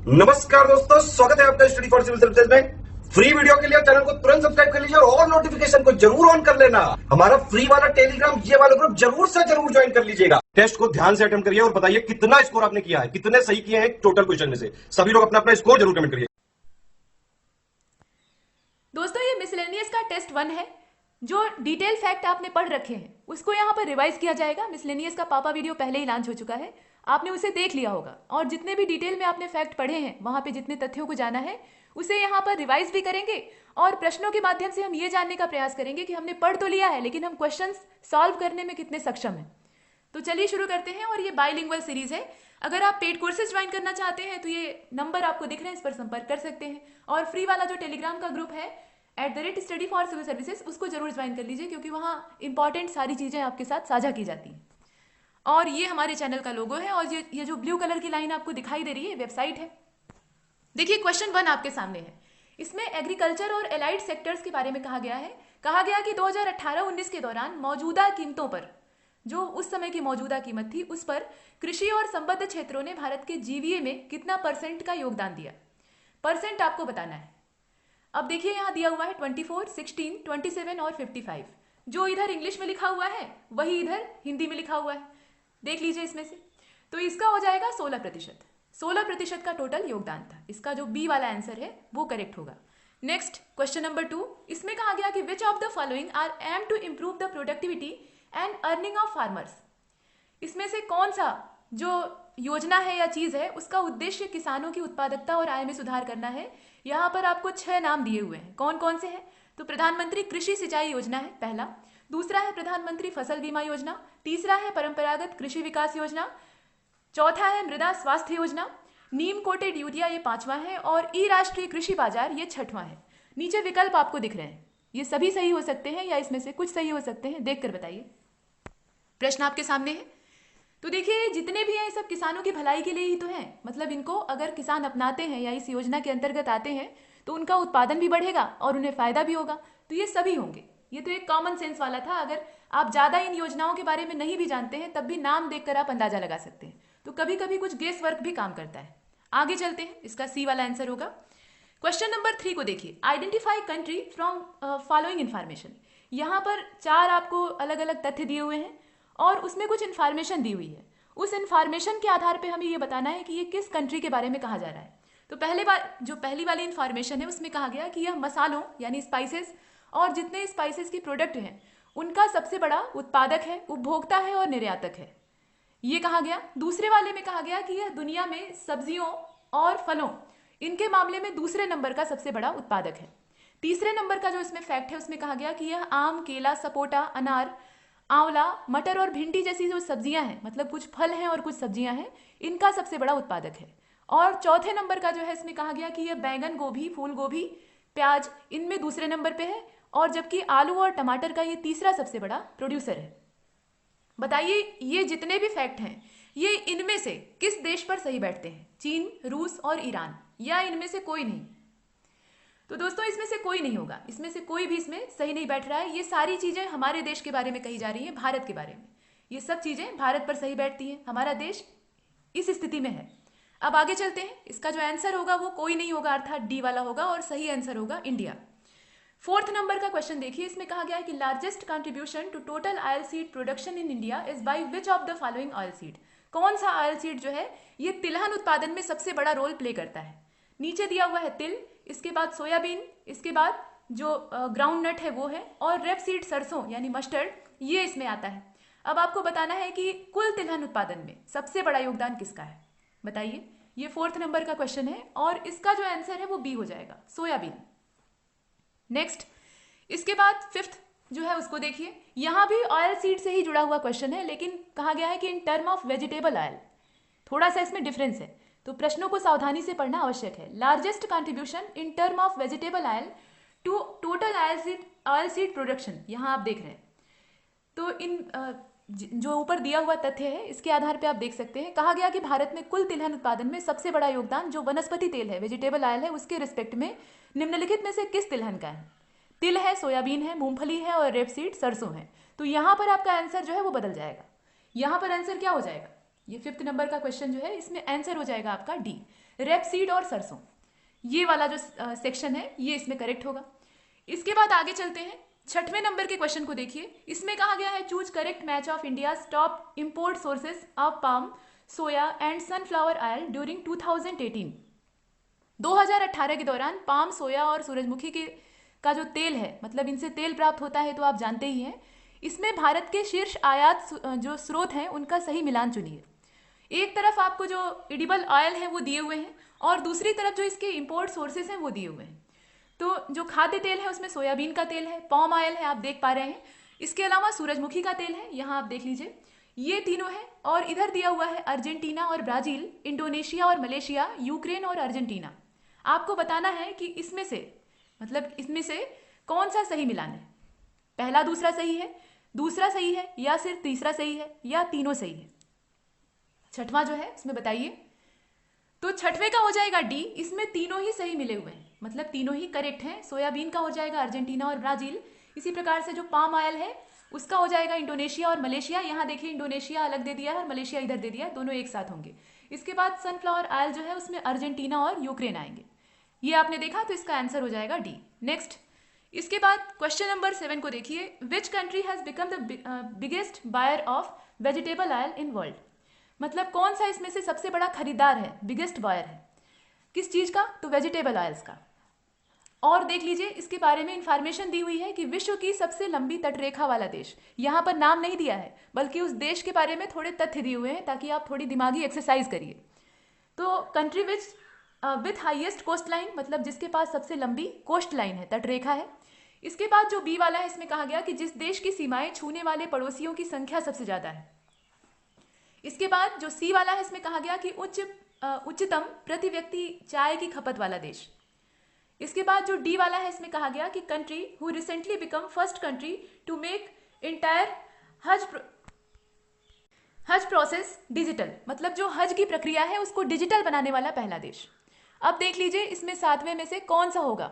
नमस्कार दोस्तों, स्वागत है आपका स्टडी फॉर सिविल सर्विसेज में। फ्री वीडियो के लिए चैनल को तुरंत सब्सक्राइब कर लीजिए और नोटिफिकेशन को जरूर ऑन कर लेना। हमारा फ्री वाला टेलीग्राम ये वाला ग्रुप जरूर से जरूर ज्वाइन कर लीजिएगा। टेस्ट को ध्यान से अटेम्प्ट करिए और बताइए कितना स्कोर आपने किया है, कितने सही किए हैं टोटल क्वेश्चन में से। सभी लोग अपना अपना स्कोर जरूर कमेंट करिए। दोस्तों, ये मिसलेनियस का टेस्ट 1 है। जो डिटेल फैक्ट आपने पढ़ रखे हैं उसको यहाँ पर रिवाइज किया जाएगा। मिसलेनियस का पापा वीडियो पहले ही लॉन्च हो चुका है, आपने उसे देख लिया होगा। और जितने भी डिटेल में आपने फैक्ट पढ़े हैं, वहां पे जितने तथ्यों को जाना है, उसे यहाँ पर रिवाइज भी करेंगे। और प्रश्नों के माध्यम से हम ये जानने का प्रयास करेंगे कि हमने पढ़ तो लिया है, लेकिन हम क्वेश्चन सॉल्व करने में कितने सक्षम हैं। तो चलिए शुरू करते हैं। और ये बाइलिंगुअल सीरीज है। अगर आप पेड कोर्सेज ज्वाइन करना चाहते हैं तो ये नंबर आपको दिख रहे हैं, इस पर संपर्क कर सकते हैं। और फ्री वाला जो टेलीग्राम का ग्रुप है @study for civil services, उसको जरूर ज्वाइन कर लीजिए, क्योंकि वहाँ इंपॉर्टेंट सारी चीज़ें आपके साथ साझा की जाती हैं। और ये हमारे चैनल का लोगो है, और ये जो ब्लू कलर की लाइन आपको दिखाई दे रही है, वेबसाइट है। देखिए, क्वेश्चन 1 आपके सामने है। इसमें एग्रीकल्चर और एलाइड सेक्टर्स के बारे में कहा गया है। कहा गया कि 2018-19 के दौरान मौजूदा कीमतों पर, जो उस समय की मौजूदा कीमत थी, उस पर कृषि और संबद्ध क्षेत्रों ने भारत के जीवीए में कितना % का योगदान दिया। परसेंट आपको बताना है। अब देखिए, यहां दिया हुआ है 24, 16, 27 और 55। जो इधर इंग्लिश में लिखा हुआ है वही इधर हिंदी में लिखा हुआ है, देख लीजिए इसमें से। तो इसका हो जाएगा 16%। 16% का टोटल योगदान था। इसका जो बी वाला आंसर है वो करेक्ट होगा। Next, question number 2। इसमें कहा गया कि which of the following are aim to improve the productivity and earning of farmers. इसमें से कौन सा जो योजना है या चीज है, उसका उद्देश्य किसानों की उत्पादकता और आय में सुधार करना है। यहाँ पर आपको 6 नाम दिए हुए हैं। कौन कौन से हैं? तो प्रधानमंत्री कृषि सिंचाई योजना है पहला, दूसरा है प्रधानमंत्री फसल बीमा योजना, तीसरा है परंपरागत कृषि विकास योजना, चौथा है मृदा स्वास्थ्य योजना, नीम कोटेड यूरिया ये 5वां है, और ई राष्ट्रीय कृषि बाजार ये 6वां है। नीचे विकल्प आपको दिख रहे हैं, ये सभी सही हो सकते हैं या इसमें से कुछ सही हो सकते हैं, देखकर बताइए। प्रश्न आपके सामने है। तो देखिए, जितने भी हैं ये सब किसानों की भलाई के लिए ही तो हैं। मतलब इनको अगर किसान अपनाते हैं या इस योजना के अंतर्गत आते हैं तो उनका उत्पादन भी बढ़ेगा और उन्हें फायदा भी होगा। तो ये सभी होंगे। ये तो एक कॉमन सेंस वाला था। अगर आप ज्यादा इन योजनाओं के बारे में नहीं भी जानते हैं, तब भी नाम देखकर आप अंदाजा लगा सकते हैं। तो कभी कभी कुछ गेस वर्क भी काम करता है। आगे चलते हैं, इसका सी वाला आंसर होगा। क्वेश्चन नंबर 3 को देखिए। Identify country from following information. यहाँ पर 4 आपको अलग अलग तथ्य दिए हुए हैं और उसमें कुछ इन्फॉर्मेशन दी हुई है। उस इन्फॉर्मेशन के आधार पे हमें ये बताना है कि ये किस कंट्री के बारे में कहा जा रहा है। तो पहली वाली इन्फॉर्मेशन है, उसमें कहा गया कि यह मसालों यानी स्पाइसेस और जितने स्पाइसेस की प्रोडक्ट हैं उनका सबसे बड़ा उत्पादक है, उपभोक्ता है और निर्यातक है, ये कहा गया। दूसरे वाले में कहा गया कि यह दुनिया में सब्जियों और फलों इनके मामले में दूसरे नंबर का सबसे बड़ा उत्पादक है। तीसरे नंबर का जो इसमें फैक्ट है उसमें कहा गया कि यह आम, केला, सपोटा, अनार, आंवला, मटर और भिंडी जैसी जो सब्जियां हैं, मतलब कुछ फल हैं और कुछ सब्जियां हैं, इनका सबसे बड़ा उत्पादक है। और चौथे नंबर का जो है इसमें कहा गया कि यह बैंगन, गोभी, फूल गोभी, प्याज इनमें दूसरे नंबर पे है, और जबकि आलू और टमाटर का ये तीसरा सबसे बड़ा प्रोड्यूसर है। बताइए, ये जितने भी फैक्ट हैं ये इनमें से किस देश पर सही बैठते हैं? चीन, रूस और ईरान, या इनमें से कोई नहीं? तो दोस्तों, इसमें से कोई नहीं होगा। इसमें से कोई भी इसमें सही नहीं बैठ रहा है। ये सारी चीजें हमारे देश के बारे में कही जा रही हैं, भारत के बारे में। ये सब चीजें भारत पर सही बैठती हैं। हमारा देश इस स्थिति में है। अब आगे चलते हैं। इसका जो आंसर होगा वो कोई नहीं होगा, अर्थात डी वाला होगा, और सही आंसर होगा इंडिया। 4th नंबर का क्वेश्चन देखिए। इसमें कहा गया है कि largest contribution to total oil seed production in India is by which of the following oil seed. कौन सा ऑयल सीड जो है ये तिलहन उत्पादन में सबसे बड़ा रोल प्ले करता है? नीचे दिया हुआ है तिल, इसके बाद सोयाबीन, इसके बाद जो ग्राउंड नट है वो है, और रेपसीड सरसों यानी मस्टर्ड, ये इसमें आता है। अब आपको बताना है कि कुल तिलहन उत्पादन में सबसे बड़ा योगदान किसका है, बताइए। ये 4th नंबर का क्वेश्चन है और इसका जो आंसर है वो बी हो जाएगा, सोयाबीन। नेक्स्ट, इसके बाद 5th जो है उसको देखिए। यहां भी ऑयल सीड से ही जुड़ा हुआ क्वेश्चन है, लेकिन कहा गया है कि इन टर्म ऑफ वेजिटेबल ऑयल। थोड़ा सा इसमें डिफरेंस है, तो प्रश्नों को सावधानी से पढ़ना आवश्यक है। Largest contribution in term of vegetable oil to total oil seed production, यहां आप देख रहे हैं। तो इन जो ऊपर दिया हुआ तथ्य है इसके आधार पे आप देख सकते हैं। कहा गया कि भारत में कुल तिलहन उत्पादन में सबसे बड़ा योगदान जो वनस्पति तेल है, वेजिटेबल ऑयल है, उसके रिस्पेक्ट में निम्नलिखित में से किस तिलहन का है? तिल है, सोयाबीन है, मूंगफली है और रेपसीड सरसों है। तो यहां पर आपका आंसर जो है वो बदल जाएगा। यहां पर आंसर क्या हो जाएगा? ये 5th नंबर का क्वेश्चन जो है इसमें आंसर हो जाएगा आपका डी, रेपसीड और सरसों। ये वाला जो सेक्शन है ये इसमें करेक्ट होगा। इसके बाद आगे चलते हैं, 6वें नंबर के क्वेश्चन को देखिए। इसमें कहा गया है choose correct match of India top import sources of palm, soya and sunflower oil during 2018। 2018 के दौरान पाम, सोया और सूरजमुखी का जो तेल है, मतलब इनसे तेल प्राप्त होता है तो आप जानते ही हैं। इसमें भारत के शीर्ष आयात जो स्रोत हैं उनका सही मिलान चुनिए। एक तरफ आपको जो एडिबल ऑयल है वो दिए हुए हैं और दूसरी तरफ जो इसके इंपोर्ट सोर्सेस हैं वो दिए हुए हैं। तो जो खाद्य तेल है उसमें सोयाबीन का तेल है, पाम ऑयल है, आप देख पा रहे हैं। इसके अलावा सूरजमुखी का तेल है, यहाँ आप देख लीजिए, ये तीनों है। और इधर दिया हुआ है अर्जेंटीना और ब्राजील, इंडोनेशिया और मलेशिया, यूक्रेन और अर्जेंटीना। आपको बताना है कि इसमें से, मतलब इसमें से कौन सा सही मिलान है। पहला दूसरा सही है, दूसरा सही है, या सिर्फ तीसरा सही है, या तीनों सही है। छठवां जो है उसमें बताइए। तो छठवें का हो जाएगा डी, इसमें तीनों ही सही मिले हुए हैं, मतलब तीनों ही करेक्ट हैं। सोयाबीन का हो जाएगा अर्जेंटीना और ब्राजील। इसी प्रकार से जो पाम ऑयल है उसका हो जाएगा इंडोनेशिया और मलेशिया। यहाँ देखिए इंडोनेशिया अलग दे दिया है और मलेशिया इधर दे दिया है, दोनों एक साथ होंगे। इसके बाद सनफ्लावर ऑयल जो है उसमें अर्जेंटीना और यूक्रेन आएंगे। ये आपने देखा, तो इसका आंसर हो जाएगा डी। नेक्स्ट, इसके बाद क्वेश्चन नंबर 7 को देखिए। Which country has become the biggest buyer of vegetable oil in world. मतलब कौन सा इसमें से सबसे बड़ा खरीदार है, बिगेस्ट बायर है किस चीज का, तो वेजिटेबल ऑयल्स का। और देख लीजिए इसके बारे में इंफॉर्मेशन दी हुई है कि विश्व की सबसे लंबी तटरेखा वाला देश। यहाँ पर नाम नहीं दिया है, बल्कि उस देश के बारे में थोड़े तथ्य दिए हुए हैं ताकि आप थोड़ी दिमागी एक्सरसाइज करिए। तो country with highest coast line, मतलब जिसके पास सबसे लंबी कोस्ट लाइन है, तटरेखा है। इसके बाद जो बी वाला है इसमें कहा गया कि जिस देश की सीमाएं छूने वाले पड़ोसियों की संख्या सबसे ज्यादा है। इसके बाद जो सी वाला है इसमें कहा गया कि उच्चतम प्रति व्यक्ति चाय की खपत वाला देश। इसके बाद जो डी वाला है इसमें कहा गया कि country who recently become first country to make entire Hajj process digital, मतलब जो हज की प्रक्रिया है उसको डिजिटल बनाने वाला पहला देश। अब देख लीजिए इसमें 7वें में से कौन सा होगा।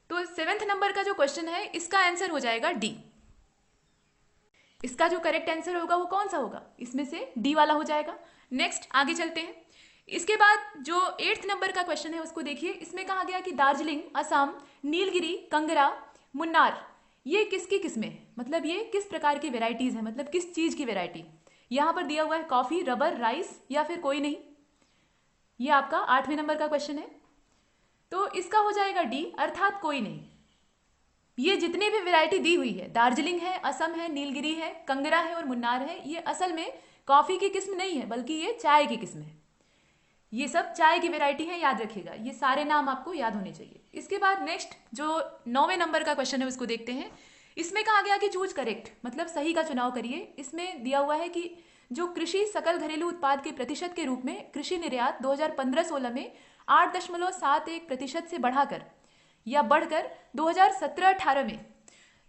तो 7वें नंबर का जो क्वेश्चन है इसका आंसर हो जाएगा डी। इसका जो करेक्ट आंसर होगा वो कौन सा होगा, इसमें से डी वाला हो जाएगा। नेक्स्ट आगे चलते हैं। इसके बाद जो 8th नंबर का क्वेश्चन है उसको देखिए। इसमें कहा गया कि दार्जिलिंग, असम, नीलगिरी, कंगरा, मुन्नार, ये किसकी किस्में है, मतलब ये किस प्रकार की वेराइटीज है, मतलब किस चीज की वेराइटी। यहां पर दिया हुआ है कॉफी, रबर, राइस या फिर कोई नहीं। ये आपका 8वें नंबर का क्वेश्चन है। तो इसका हो जाएगा डी, अर्थात कोई नहीं। ये जितनी भी वैरायटी दी हुई है, दार्जिलिंग है, असम है, नीलगिरी है, कंगरा है और मुन्नार है, ये असल में कॉफी की किस्म नहीं है, बल्कि ये चाय की किस्म है। ये सब चाय की वैरायटी है, याद रखिएगा। ये सारे नाम आपको याद होने चाहिए। इसके बाद नेक्स्ट जो 9वें नंबर का क्वेश्चन है उसको देखते हैं। इसमें कहा गया कि चूज करेक्ट, मतलब सही का चुनाव करिए। इसमें दिया हुआ है कि जो कृषि सकल घरेलू उत्पाद के प्रतिशत के रूप में कृषि निर्यात 2015-16 में 8.71% से बढ़ाकर या बढ़कर 2017-18 में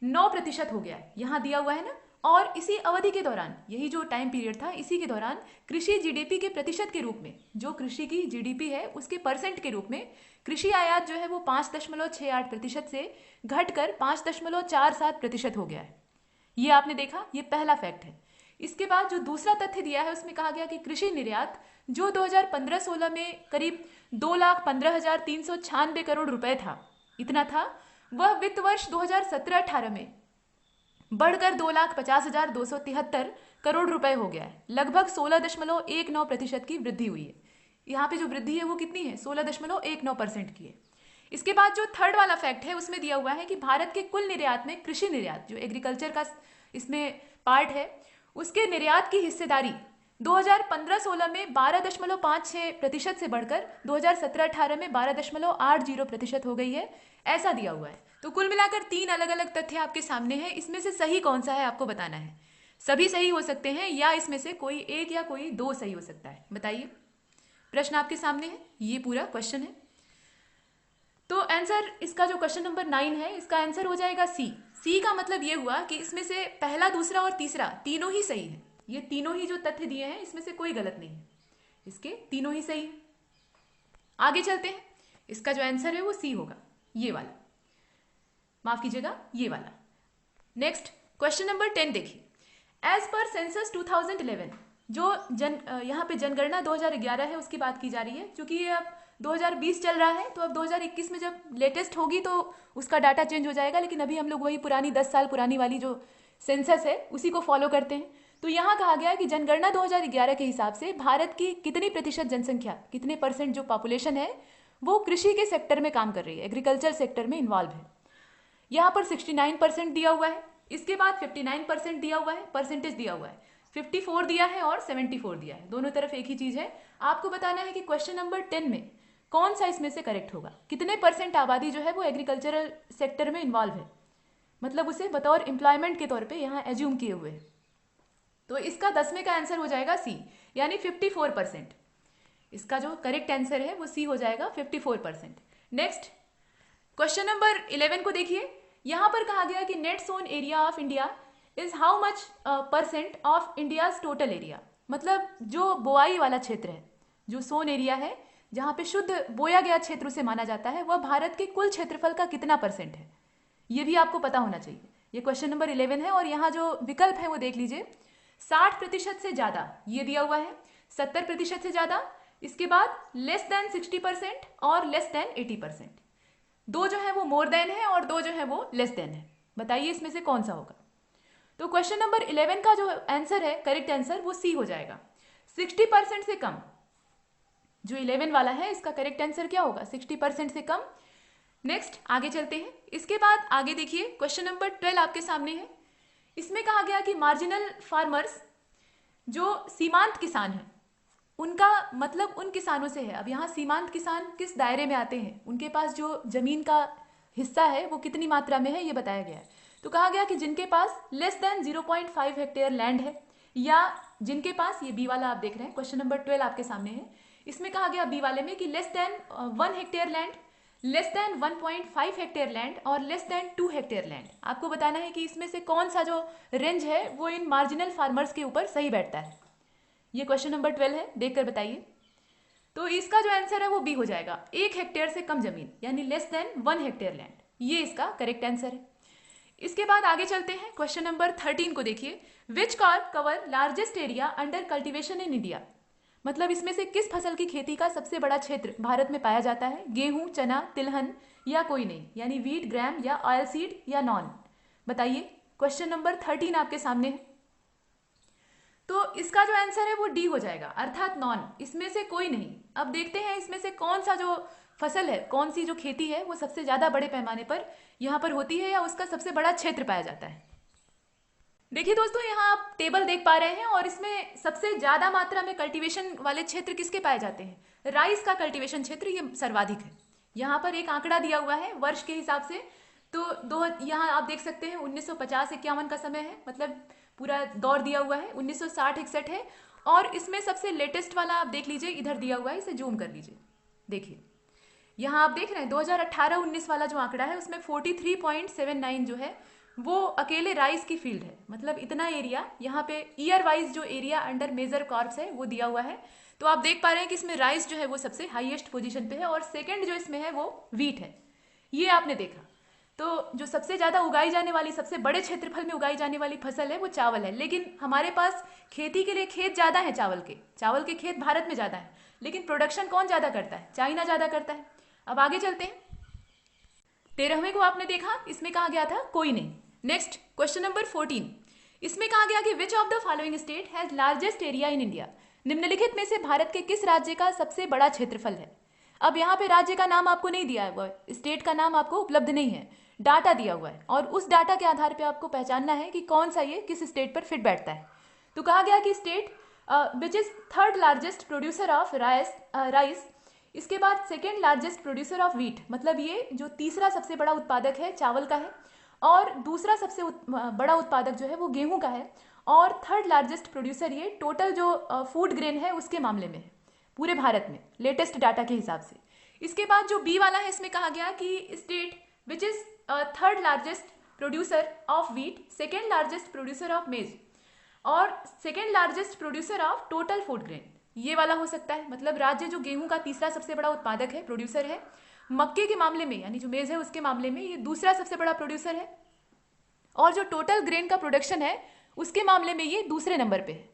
9% हो गया है, यहाँ दिया हुआ है ना। और इसी अवधि के दौरान, यही जो टाइम पीरियड था, इसी के दौरान कृषि जीडीपी के प्रतिशत के रूप में, जो कृषि की जीडीपी है उसके परसेंट के रूप में कृषि आयात जो है वो 5.68% से घटकर 5.47% हो गया है। ये आपने देखा, ये पहला फैक्ट है। इसके बाद जो दूसरा तथ्य दिया है उसमें कहा गया कि कृषि निर्यात जो 2015-16 में करीब 2,15,396 करोड़ रुपए था, इतना था, वह वित्त वर्ष 2017-18 में बढ़कर 2,50,273 करोड़ रुपए हो गया है। लगभग 16.19% की वृद्धि हुई है। यहाँ पे जो वृद्धि है वो कितनी है, 16.19% की है। इसके बाद जो थर्ड वाला फैक्ट है उसमें दिया हुआ है कि भारत के कुल निर्यात में कृषि निर्यात, जो एग्रीकल्चर का इसमें पार्ट है, उसके निर्यात की हिस्सेदारी 2015-16 में 12.56% से बढ़कर 2017-18 में 12.80% हो गई है, ऐसा दिया हुआ है। तो कुल मिलाकर 3 अलग अलग तथ्य आपके सामने हैं। इसमें से सही कौन सा है आपको बताना है। सभी सही हो सकते हैं या इसमें से कोई एक या कोई दो सही हो सकता है। बताइए, प्रश्न आपके सामने है, ये पूरा क्वेश्चन है। तो आंसर इसका जो क्वेश्चन नंबर 9 है, इसका आंसर हो जाएगा सी। सी का मतलब ये हुआ कि इसमें से पहला, दूसरा और तीसरा तीनों ही सही है। ये तीनों ही जो तथ्य दिए हैं इसमें से कोई गलत नहीं है, इसके तीनों ही सही है। आगे चलते हैं। इसका जो आंसर है वो सी होगा, ये वाला, माफ कीजिएगा, ये वाला। नेक्स्ट क्वेश्चन नंबर 10 देखिए। एज पर सेंसस 2011 यहाँ पे जनगणना 2011 है उसकी बात की जा रही है। क्योंकि ये अब 2020 चल रहा है तो अब 2021 में जब लेटेस्ट होगी तो उसका डाटा चेंज हो जाएगा, लेकिन अभी हम लोग वही पुरानी 10 साल पुरानी वाली जो सेंसस है उसी को फॉलो करते हैं। तो यहाँ कहा गया है कि जनगणना 2011 के हिसाब से भारत की कितनी प्रतिशत जनसंख्या, कितने परसेंट जो पॉपुलेशन है वो कृषि के सेक्टर में काम कर रही है, एग्रीकल्चर सेक्टर में इन्वॉल्व है। यहाँ पर 69% दिया हुआ है, इसके बाद 59% दिया हुआ है, परसेंटेज दिया हुआ है, 54 दिया है और 74 दिया है, दोनों तरफ एक ही चीज है। आपको बताना है कि क्वेश्चन नंबर 10 में कौन सा इसमें से करेक्ट होगा, कितने परसेंट आबादी जो है वो एग्रीकल्चरल सेक्टर में इन्वॉल्व है, मतलब उसे बतौर एम्प्लॉयमेंट के तौर पे यहाँ एज्यूम किए हुए हैं। तो इसका 10वें का आंसर हो जाएगा सी, यानी 54%। इसका जो करेक्ट आंसर है वो सी हो जाएगा 54%। नेक्स्ट क्वेश्चन नंबर 11 को देखिए। यहां पर कहा गया कि net sown area of India is how much percent of India's total area. मतलब जो बोआई वाला क्षेत्र है, जो सोन एरिया है जहां पे शुद्ध बोया गया क्षेत्र उसे माना जाता है, वह भारत के कुल क्षेत्रफल का कितना परसेंट है, ये भी आपको पता होना चाहिए। ये क्वेश्चन नंबर 11 है और यहाँ जो विकल्प है वो देख लीजिए। 60% से ज्यादा ये दिया हुआ है, 70% से ज्यादा, इसके बाद लेस देन 60% और लेस देन 80%। दो जो है वो मोर देन है और दो जो है वो लेस देन है। बताइए इसमें से कौन सा होगा। तो क्वेश्चन नंबर 11 का जो आंसर है, करेक्ट आंसर, वो सी हो जाएगा। 60% से कम, जो 11 वाला है इसका करेक्ट आंसर क्या होगा, 60% से कम। नेक्स्ट आगे चलते हैं। इसके बाद आगे देखिए क्वेश्चन नंबर 12 आपके सामने है। इसमें कहा गया कि मार्जिनल फार्मर्स, जो सीमांत किसान हैं, उनका मतलब उन किसानों से है। अब यहाँ सीमांत किसान किस दायरे में आते हैं, उनके पास जो जमीन का हिस्सा है वो कितनी मात्रा में है ये बताया गया है। तो कहा गया कि जिनके पास लेस देन 0.5 हेक्टेयर लैंड है, या जिनके पास, ये बी वाला आप देख रहे हैं, क्वेश्चन नंबर 12 आपके सामने है। इसमें कहा गया बी वाले में कि less than 1 hectare land, less than 1.5 hectare land और लेस देन 2 हेक्टेयर लैंड। आपको बताना है कि इसमें से कौन सा जो रेंज है वो इन मार्जिनल फार्मर्स के ऊपर सही बैठता है। ये क्वेश्चन नंबर 12 है, देखकर बताइए। तो इसका जो आंसर है वो बी हो जाएगा, 1 हेक्टेयर से कम जमीन, यानी लेस देन 1 हेक्टेयर लैंड, ये इसका करेक्ट आंसर है। इसके बाद आगे चलते हैं। क्वेश्चन नंबर 13 को देखिए। Which crop cover largest area under cultivation in India. मतलब इसमें से किस फसल की खेती का सबसे बड़ा क्षेत्र भारत में पाया जाता है, गेहूं, चना, तिलहन या कोई नहीं, यानी वीट, ग्राम या ऑयल सीड या नॉन। बताइए, क्वेश्चन नंबर 13 आपके सामने है। तो इसका जो आंसर है वो डी हो जाएगा, अर्थात नॉन, इसमें से कोई नहीं। अब देखते हैं इसमें से कौन सा जो फसल है, कौन सी जो खेती है वो सबसे ज्यादा बड़े पैमाने पर यहाँ पर होती है या उसका सबसे बड़ा क्षेत्र पाया जाता है। देखिए दोस्तों, यहाँ आप टेबल देख पा रहे हैं और इसमें सबसे ज्यादा मात्रा में कल्टीवेशन वाले क्षेत्र किसके पाए जाते हैं, राइस का कल्टीवेशन क्षेत्र ये सर्वाधिक है। यहाँ पर एक आंकड़ा दिया हुआ है वर्ष के हिसाब से। तो यहाँ आप देख सकते हैं 1950-51 का समय है, मतलब पूरा दौर दिया हुआ है, 1960-61 है। और इसमें सबसे लेटेस्ट वाला आप देख लीजिए, इधर दिया हुआ है, इसे जूम कर लीजिए। देखिए यहाँ आप देख रहे हैं 2018-19 वाला जो आंकड़ा है उसमें 43.79 जो है वो अकेले राइस की फील्ड है। मतलब इतना एरिया यहाँ पे ईयर वाइज जो एरिया अंडर मेजर कॉर्प्स है वो दिया हुआ है। तो आप देख पा रहे हैं कि इसमें राइस जो है वो सबसे हाईएस्ट पोजीशन पे है और सेकंड जो इसमें है वो वीट है। ये आपने देखा। तो जो सबसे ज्यादा उगाई जाने वाली, सबसे बड़े क्षेत्रफल में उगाई जाने वाली फसल है वो चावल है। लेकिन हमारे पास खेती के लिए खेत ज्यादा है, चावल के खेत भारत में ज्यादा है, लेकिन प्रोडक्शन कौन ज्यादा करता है, चाइना ज्यादा करता है। अब आगे चलते हैं। 13वें को आपने देखा, इसमें कहा गया था कोई नहीं। नेक्स्ट क्वेश्चन नंबर 14, इसमें कहा गया कि which of the following state has largest area in India. निम्नलिखित में से भारत के किस राज्य का सबसे बड़ा क्षेत्रफल है। अब यहाँ पे राज्य का नाम आपको नहीं दिया है, स्टेट का नाम आपको उपलब्ध नहीं है, डाटा दिया हुआ है और उस डाटा के आधार पे आपको पहचानना है कि कौन सा ये किस स्टेट पर फिट बैठता है। तो कहा गया कि state which is third largest producer of rice, इसके बाद second largest producer of wheat, मतलब ये जो तीसरा सबसे बड़ा उत्पादक है चावल का है, और दूसरा सबसे बड़ा उत्पादक जो है वो गेहूं का है, और थर्ड लार्जेस्ट प्रोड्यूसर ये टोटल जो फूड ग्रेन है उसके मामले में है पूरे भारत में, लेटेस्ट डाटा के हिसाब से। इसके बाद जो बी वाला है इसमें कहा गया कि state which is third largest producer of wheat, second largest producer of maize और second largest producer of total food grain, ये वाला हो सकता है। मतलब राज्य जो गेहूं का तीसरा सबसे बड़ा उत्पादक है, प्रोड्यूसर है, मक्के के मामले में यानी जो मेज है उसके मामले में ये दूसरा सबसे बड़ा प्रोड्यूसर है, और जो टोटल ग्रेन का प्रोडक्शन है उसके मामले में ये दूसरे नंबर पे है।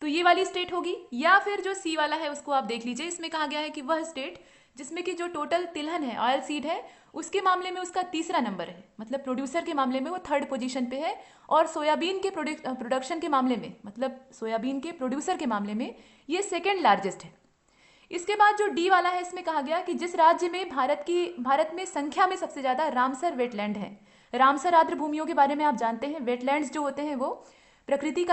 तो ये वाली स्टेट होगी, या फिर जो सी वाला है उसको आप देख लीजिए। इसमें कहा गया है कि वह स्टेट जिसमें कि जो टोटल तिलहन है, ऑयल सीड है, उसके मामले में उसका तीसरा नंबर है, मतलब प्रोड्यूसर के मामले में वो थर्ड पोजीशन पे है, और सोयाबीन के प्रोडक्शन के मामले में, मतलब सोयाबीन के प्रोड्यूसर के मामले में ये सेकेंड लार्जेस्ट है। इसके बाद जो डी वाला है, इसमें कहा गया कि जिस राज्य में भारत में संख्या में सबसे ज्यादा रामसर वेटलैंड है। रामसर आर्द्र भूमियों के बारे में आप जानते हैं, वेटलैंड्स जो होते हैं वो प्रकृति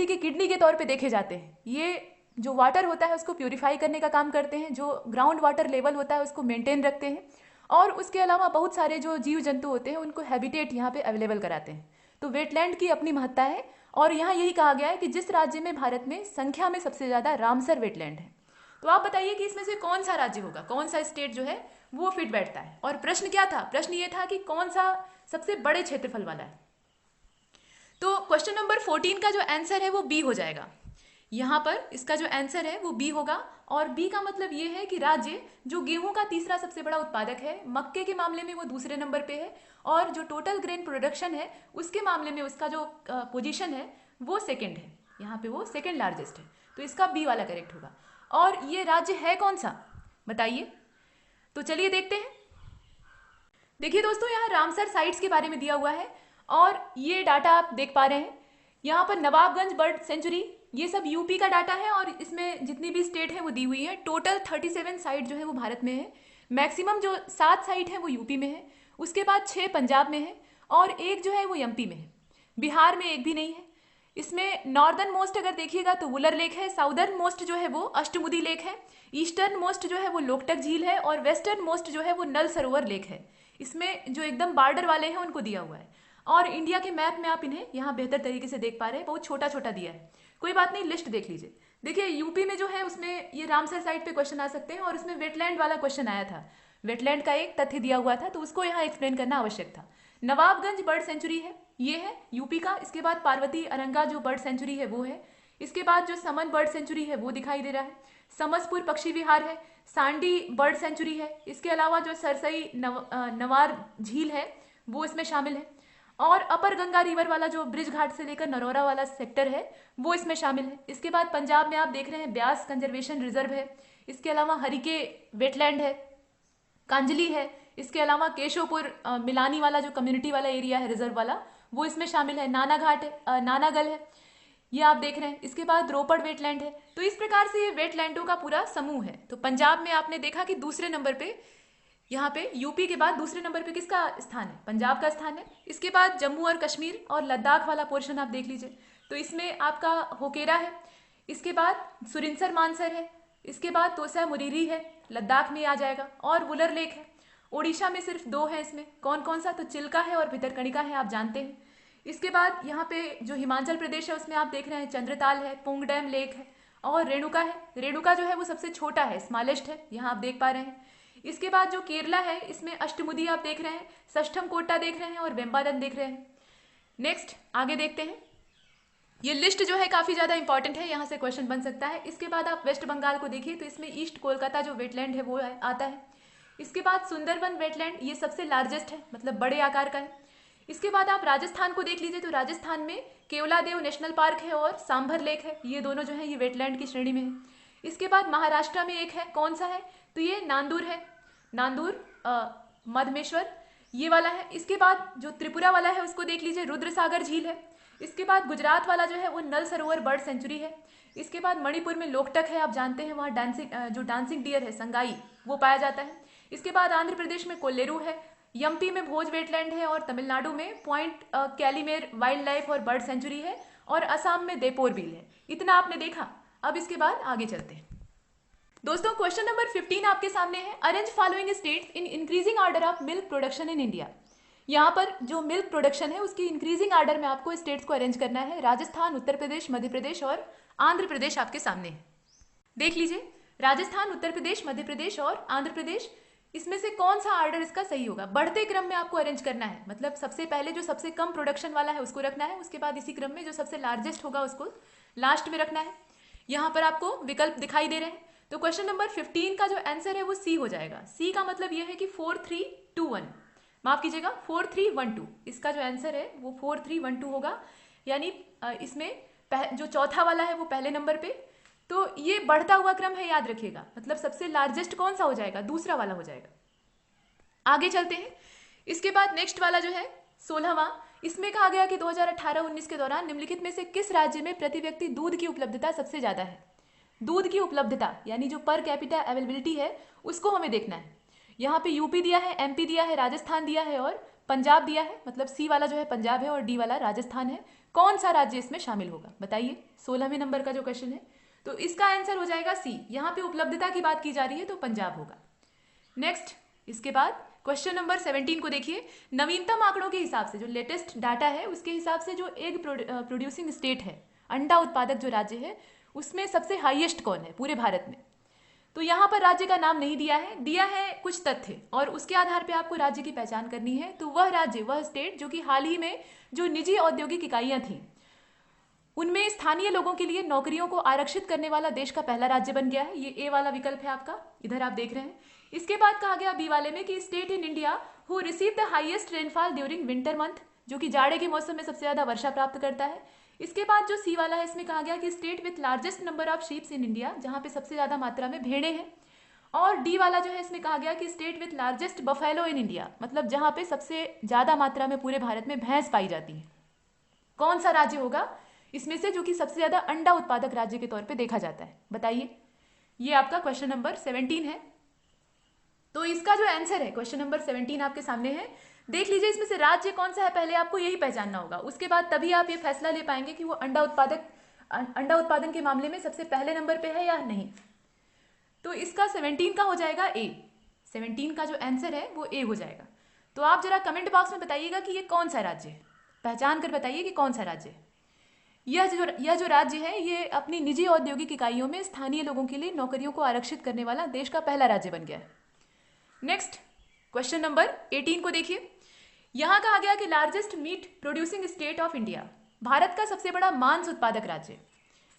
की किडनी के तौर पे देखे जाते हैं। ये जो वाटर होता है उसको प्यूरिफाई करने का काम करते हैं, जो ग्राउंड वाटर लेवल होता है उसको मेंटेन रखते हैं, और उसके अलावा बहुत सारे जो जीव जंतु होते हैं उनको हैबिटेट यहाँ पे अवेलेबल कराते हैं। तो वेटलैंड की अपनी महत्ता है, और यहाँ यही कहा गया है कि जिस राज्य में भारत में संख्या में सबसे ज्यादा रामसर वेटलैंड है। तो आप बताइए कि इसमें से कौन सा राज्य होगा, कौन सा स्टेट जो है वो फिट बैठता है। और प्रश्न क्या था? प्रश्न ये था कि कौन सा सबसे बड़े क्षेत्रफल वाला है। तो क्वेश्चन नंबर 14 का जो आंसर है वो बी हो जाएगा। यहाँ पर इसका जो आंसर है वो बी होगा, और बी का मतलब ये है कि राज्य जो गेहूं का तीसरा सबसे बड़ा उत्पादक है, मक्के के मामले में वो दूसरे नंबर पे है, और जो टोटल ग्रेन प्रोडक्शन है उसके मामले में उसका जो पोजीशन है वो सेकंड है, यहाँ पे वो सेकंड लार्जेस्ट है। तो इसका बी वाला करेक्ट होगा। और ये राज्य है कौन सा, बताइए। तो चलिए देखते हैं। देखिए दोस्तों, यहाँ रामसर साइट्स के बारे में दिया हुआ है, और ये डाटा आप देख पा रहे हैं। यहाँ पर नवाबगंज बर्ड सेंचुरी, ये सब यूपी का डाटा है, और इसमें जितनी भी स्टेट है वो दी हुई है। टोटल 37 साइट जो है वो भारत में है। मैक्सिमम जो 7 साइट है वो यूपी में है, उसके बाद 6 पंजाब में है, और एक जो है वो एमपी में है। बिहार में एक भी नहीं है। इसमें नॉर्दर्न मोस्ट अगर देखिएगा तो वुलर लेक है, साउदर्न मोस्ट जो है वो अष्टमुदी लेक है, ईस्टर्न मोस्ट जो है वो लोकटक झील है, और वेस्टर्न मोस्ट जो है वो नल सरोवर लेक है। इसमें जो एकदम बॉर्डर वाले हैं उनको दिया हुआ है, और इंडिया के मैप में आप इन्हें यहाँ बेहतर तरीके से देख पा रहे हैं, बहुत छोटा छोटा दिया है। कोई बात नहीं, लिस्ट देख लीजिए। देखिए यूपी में जो है उसमें ये रामसर साइट पे क्वेश्चन आ सकते हैं, और उसमें वेटलैंड वाला क्वेश्चन आया था, वेटलैंड का एक तथ्य दिया हुआ था, तो उसको यहाँ एक्सप्लेन करना आवश्यक था। नवाबगंज बर्ड सेंचुरी है, ये है यूपी का। इसके बाद पार्वती अरंगा जो बर्ड सेंचुरी है वो है। इसके बाद जो समन बर्ड सेंचुरी है वो दिखाई दे रहा है। समसपुर पक्षी विहार है, सांडी बर्ड सेंचुरी है। इसके अलावा जो सरसई नवार झील है वो इसमें शामिल है, और अपर गंगा रिवर वाला जो ब्रिज घाट से लेकर नरोरा वाला सेक्टर है वो इसमें शामिल है। इसके बाद पंजाब में आप देख रहे हैं ब्यास कंजर्वेशन रिजर्व है। इसके अलावा हरिके वेटलैंड है, कांजली है। इसके अलावा केशोपुर मिलानी वाला जो कम्युनिटी वाला एरिया है रिजर्व वाला, वो इसमें शामिल है। नाना घाट है, नानागल है, ये आप देख रहे हैं। इसके बाद रोपड़ वेटलैंड है। तो इस प्रकार से ये वेटलैंडों का पूरा समूह है। तो पंजाब में आपने देखा कि दूसरे नंबर पे, यहाँ पे यूपी के बाद दूसरे नंबर पे किसका स्थान है? पंजाब का स्थान है। इसके बाद जम्मू और कश्मीर और लद्दाख वाला पोर्शन आप देख लीजिए, तो इसमें आपका होकेरा है। इसके बाद सुरिनसर मानसर है। इसके बाद तोसा मुरीरी है, लद्दाख में आ जाएगा, और वुलर लेक है। ओडिशा में सिर्फ 2 है। इसमें कौन कौन सा? तो चिल्का है और भितरकणिका है, आप जानते हैं। इसके बाद यहाँ पे जो हिमाचल प्रदेश है उसमें आप देख रहे हैं चंद्रताल है, पुंग डैम लेक है, और रेणुका है। रेणुका जो है वो सबसे छोटा है, स्मॉलेस्ट है, यहाँ आप देख पा रहे हैं। इसके बाद जो केरला है इसमें अष्टमुदी आप देख रहे हैं, सष्टम कोटा देख रहे हैं, और वेम्बादन देख रहे हैं। नेक्स्ट आगे देखते हैं। ये लिस्ट जो है काफी ज्यादा इंपॉर्टेंट है, यहाँ से क्वेश्चन बन सकता है। इसके बाद आप वेस्ट बंगाल को देखिए, तो इसमें ईस्ट कोलकाता जो वेटलैंड है वो आता है। इसके बाद सुंदरवन वेटलैंड, ये सबसे लार्जेस्ट है, मतलब बड़े आकार का है। इसके बाद आप राजस्थान को देख लीजिए, तो राजस्थान में केवलादेव नेशनल पार्क है और सांभर लेक है, ये दोनों जो है ये वेटलैंड की श्रेणी में है। इसके बाद महाराष्ट्र में एक है, कौन सा है? तो ये नांदूर है, नांदूर मधमेश्वर, ये वाला है। इसके बाद जो त्रिपुरा वाला है उसको देख लीजिए, रुद्र सागर झील है। इसके बाद गुजरात वाला जो है वो नल सरोवर बर्ड सेंचुरी है। इसके बाद मणिपुर में लोकटक है, आप जानते हैं, वहाँ डांसिंग डियर है, संगाई, वो पाया जाता है। इसके बाद आंध्र प्रदेश में कोल्लेरू है, एमपी में भोज वेटलैंड है, और तमिलनाडु में पॉइंट कैलीमेर वाइल्ड लाइफ और बर्ड सेंचुरी है, और असम में देपोर बील है। इतना आपने देखा। अब इसके बाद आगे चलते हैं। दोस्तों क्वेश्चन नंबर 15 आपके सामने है। Arrange following states in increasing order of milk production in India. यहाँ पर जो मिल्क प्रोडक्शन है उसकी इंक्रीजिंग ऑर्डर में आपको स्टेट्स को अरेंज करना है। राजस्थान, उत्तर प्रदेश, मध्य प्रदेश और आंध्र प्रदेश आपके सामने है। देख लीजिए, राजस्थान, उत्तर प्रदेश, मध्य प्रदेश और आंध्र प्रदेश, इसमें से कौन सा ऑर्डर इसका सही होगा? बढ़ते क्रम में आपको अरेंज करना है, मतलब सबसे पहले जो सबसे कम प्रोडक्शन वाला है उसको रखना है, उसके बाद इसी क्रम में जो सबसे लार्जेस्ट होगा उसको लास्ट में रखना है। यहाँ पर आपको विकल्प दिखाई दे रहे हैं। तो क्वेश्चन नंबर 15 का जो आंसर है वो सी हो जाएगा। सी का मतलब यह है कि 4321, माफ कीजिएगा 4312, इसका जो आंसर है वो 4312 होगा। यानी इसमें जो चौथा वाला है वो पहले नंबर पे। तो ये बढ़ता हुआ क्रम है, याद रखिएगा। मतलब सबसे लार्जेस्ट कौन सा हो जाएगा? दूसरा वाला हो जाएगा। आगे चलते हैं। इसके बाद नेक्स्ट वाला जो है 16वां, इसमें कहा गया कि 2018-19 के दौरान निम्नलिखित में से किस राज्य में प्रति व्यक्ति दूध की उपलब्धता सबसे ज्यादा है? दूध की उपलब्धता यानी जो पर कैपिटा अवेलेबिलिटी है उसको हमें देखना है। यहाँ पे यूपी दिया है, एमपी दिया है, राजस्थान दिया है और पंजाब दिया है। मतलब सी वाला जो है पंजाब है और डी वाला राजस्थान है। कौन सा राज्य इसमें शामिल होगा बताइए? 16वें नंबर का जो क्वेश्चन है, तो इसका आंसर हो जाएगा सी। यहाँ पे उपलब्धता की बात की जा रही है तो पंजाब होगा। नेक्स्ट, इसके बाद क्वेश्चन नंबर 17 को देखिए। नवीनतम आंकड़ों के हिसाब से, जो लेटेस्ट डाटा है उसके हिसाब से, जो एग प्रोड्यूसिंग स्टेट है, अंडा उत्पादक जो राज्य है, उसमें सबसे हाईएस्ट कौन है पूरे भारत में? तो यहाँ पर राज्य का नाम नहीं दिया है, दिया है कुछ तथ्य और उसके आधार पे आपको राज्य की पहचान करनी है। तो वह राज्य, वह स्टेट जो कि हाल ही में जो निजी औद्योगिक इकाइयां थी उनमें स्थानीय लोगों के लिए नौकरियों को आरक्षित करने वाला देश का पहला राज्य बन गया है। ये ए वाला विकल्प है आपका, इधर आप देख रहे हैं। इसके बाद कहा गया बी वाले में कि state in India who receive the highest rainfall during winter month, जो कि जाड़े के मौसम में सबसे ज्यादा वर्षा प्राप्त करता है। इसके बाद जो सी वाला है, इसमें कहा गया कि state with largest number of sheeps in India, जहां पे सबसे ज्यादा मात्रा में भेड़ें हैं। और डी वाला जो है, इसमें कहा गया कि state with largest buffalo in India, मतलब जहां पे सबसे ज्यादा मात्रा में पूरे भारत में भैंस पाई जाती है। कौन सा राज्य होगा इसमें से जो कि सबसे ज्यादा अंडा उत्पादक राज्य के तौर पे देखा जाता है? बताइए। ये आपका क्वेश्चन नंबर 17 है। तो इसका जो आंसर है क्वेश्चन नंबर 17 आपके सामने है। देख लीजिए इसमें से राज्य कौन सा है, पहले आपको यही पहचानना होगा। उसके बाद तभी आप ये फैसला ले पाएंगे कि वो अंडा उत्पादन के मामले में सबसे पहले नंबर पे है या नहीं। तो इसका 17 का हो जाएगा ए। 17 का जो आंसर है वो ए हो जाएगा। तो आप जरा कमेंट बॉक्स में बताइएगा कि ये कौन सा राज्य है, पहचान कर बताइए कि कौन सा राज्य है। यह जो राज्य है ये अपनी निजी औद्योगिक इकाइयों में स्थानीय लोगों के लिए नौकरियों को आरक्षित करने वाला देश का पहला राज्य बन गया है। नेक्स्ट, क्वेश्चन नंबर 18 को देखिए। यहां कहा गया कि largest meet producing state of India, Bharat का सबसे बड़ा मांस उत्पादक राज्य,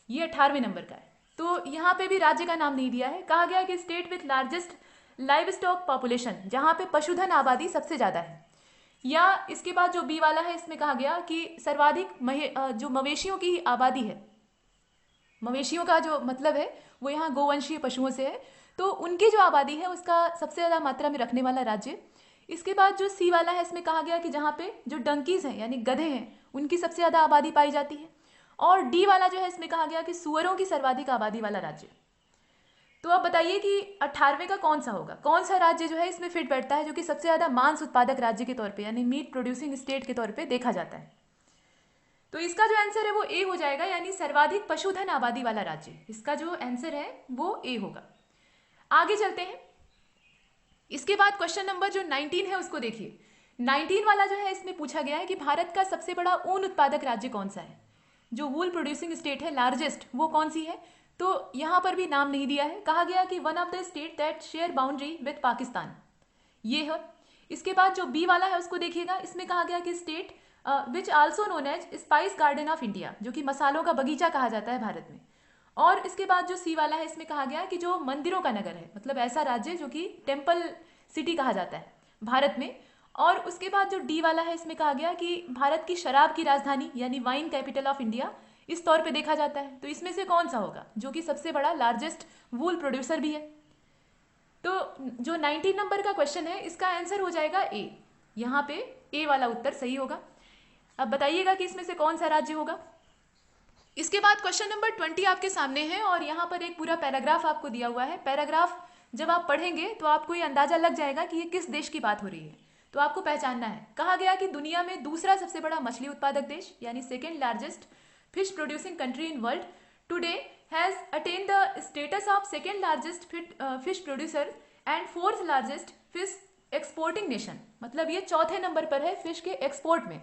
ये 18वें नंबर का है। तो यहाँ पे भी राज्य का नाम नहीं दिया है। कहा गया कि state with largest live stock population, जहां पे पशुधन आबादी सबसे ज्यादा है। या इसके बाद जो बी वाला है, इसमें कहा गया कि सर्वाधिक जो मवेशियों की आबादी है, मवेशियों का जो मतलब है वो यहाँ गोवंशीय पशुओं से है, तो उनकी जो आबादी है उसका सबसे ज्यादा मात्रा में रखने वाला राज्य। इसके बाद जो सी वाला है, इसमें कहा गया कि जहाँ पे जो डंकीज हैं यानी गधे हैं उनकी सबसे ज्यादा आबादी पाई जाती है। और डी वाला जो है, इसमें कहा गया कि सुअरों की सर्वाधिक आबादी वाला राज्य। तो अब बताइए कि 18वें का कौन सा होगा, कौन सा राज्य जो है इसमें फिट बैठता है, जो कि सबसे ज्यादा मांस उत्पादक राज्य के तौर पे यानी मीट प्रोड्यूसिंग स्टेट के तौर पे देखा जाता है। तो इसका जो आंसर है वो ए हो जाएगा, यानी सर्वाधिक पशुधन आबादी वाला राज्य। इसका जो आंसर है वो ए होगा। आगे चलते हैं। इसके बाद क्वेश्चन नंबर जो 19 है उसको देखिए। 19 वाला जो है, इसमें पूछा गया है कि भारत का सबसे बड़ा ऊन उत्पादक राज्य कौन सा है, जो वूल प्रोड्यूसिंग स्टेट है लार्जेस्ट, वो कौन सी है। तो यहां पर भी नाम नहीं दिया है। कहा गया कि one of the state that share boundary with Pakistan, ये है। इसके बाद जो बी वाला है उसको देखिएगा। इसमें कहा गया कि state which also known as spice garden of India, जो कि मसालों का बगीचा कहा जाता है भारत में। और इसके बाद जो सी वाला है, इसमें कहा गया कि जो मंदिरों का नगर है, मतलब ऐसा राज्य जो कि टेम्पल सिटी कहा जाता है भारत में। और उसके बाद जो डी वाला है, इसमें कहा गया कि भारत की शराब की राजधानी यानी वाइन कैपिटल ऑफ इंडिया इस तौर पे देखा जाता है। तो इसमें से कौन सा होगा जो कि सबसे बड़ा लार्जेस्ट वूल प्रोड्यूसर भी है। तो जो 19 नंबर का क्वेश्चन है इसका आंसर हो जाएगा ए। यहाँ पे ए वाला उत्तर सही होगा। अब बताइएगा कि इसमें से कौन सा राज्य होगा। इसके बाद क्वेश्चन नंबर 20 आपके सामने है और यहाँ पर एक पूरा पैराग्राफ आपको दिया हुआ है। पैराग्राफ जब आप पढ़ेंगे तो आपको ये अंदाजा लग जाएगा कि ये किस देश की बात हो रही है। तो आपको पहचानना है। कहा गया कि दुनिया में दूसरा सबसे बड़ा मछली उत्पादक देश यानी second largest fish producing country in world today has attain the status of second largest fish producer and fourth largest fish exporting nation, मतलब ये चौथे नंबर पर है फिश के एक्सपोर्ट में।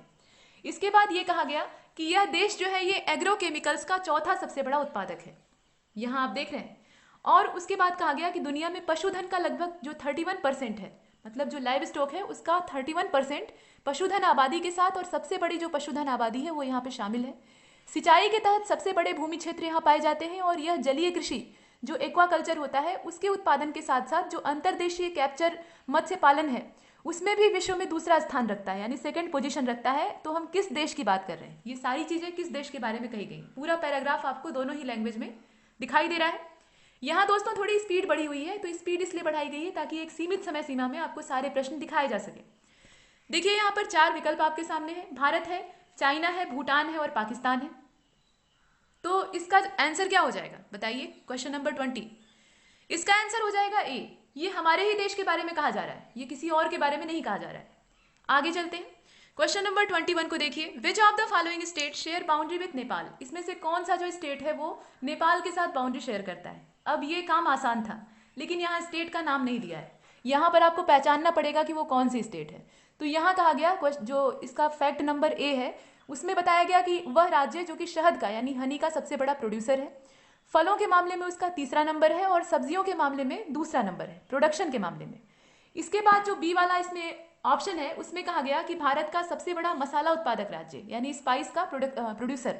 इसके बाद ये कहा गया कि यह देश जो है ये एग्रोकेमिकल्स का चौथा सबसे बड़ा उत्पादक है, यहाँ आप देख रहे हैं। और उसके बाद कहा गया कि दुनिया में पशुधन का लगभग जो 31% है, मतलब जो लाइव स्टॉक है उसका 31% पशुधन आबादी के साथ, और सबसे बड़ी जो पशुधन आबादी है वो यहाँ पे शामिल है। सिंचाई के तहत सबसे बड़े भूमि क्षेत्र यहाँ पाए जाते हैं और यह जलीय कृषि जो एक्वाकल्चर होता है उसके उत्पादन के साथ साथ जो अंतर्देशीय कैप्चर मत्स्य पालन है उसमें भी विश्व में दूसरा स्थान रखता है, यानी सेकंड पोजीशन रखता है। तो हम किस देश की बात कर रहे हैं, ये सारी चीजें किस देश के बारे में कही गई। पूरा पैराग्राफ आपको दोनों ही लैंग्वेज में दिखाई दे रहा है। यहाँ दोस्तों थोड़ी स्पीड बढ़ी हुई है, तो स्पीड इसलिए बढ़ाई गई है ताकि एक सीमित समय सीमा में आपको सारे प्रश्न दिखाए जा सके। देखिए यहाँ पर 4 विकल्प आपके सामने है, भारत है, चाइना है, भूटान है और पाकिस्तान है। तो इसका आंसर क्या हो जाएगा बताइए, क्वेश्चन नंबर 20। इसका आंसर हो जाएगा ए। ये हमारे ही देश के बारे में कहा जा रहा है, ये किसी और के बारे में नहीं कहा जा रहा है। आगे चलते हैं, क्वेश्चन नंबर 21 को देखिए। विच of the following state share boundary with Nepal. इसमें से कौन सा जो स्टेट है वो नेपाल के साथ बाउंड्री शेयर करता है। अब ये काम आसान था, लेकिन यहाँ स्टेट का नाम नहीं दिया है। यहाँ पर आपको पहचानना पड़ेगा कि वो कौन सी स्टेट है। तो यहाँ कहा गया, जो इसका फैक्ट नंबर ए है उसमें बताया गया कि वह राज्य जो कि शहद का यानी हनी का सबसे बड़ा प्रोड्यूसर है, फलों के मामले में उसका तीसरा नंबर है और सब्जियों के मामले में दूसरा नंबर है प्रोडक्शन के मामले में। इसके बाद जो बी वाला इसमें ऑप्शन है उसमें कहा गया कि भारत का सबसे बड़ा मसाला उत्पादक राज्य यानी स्पाइस का प्रोड्यूसर।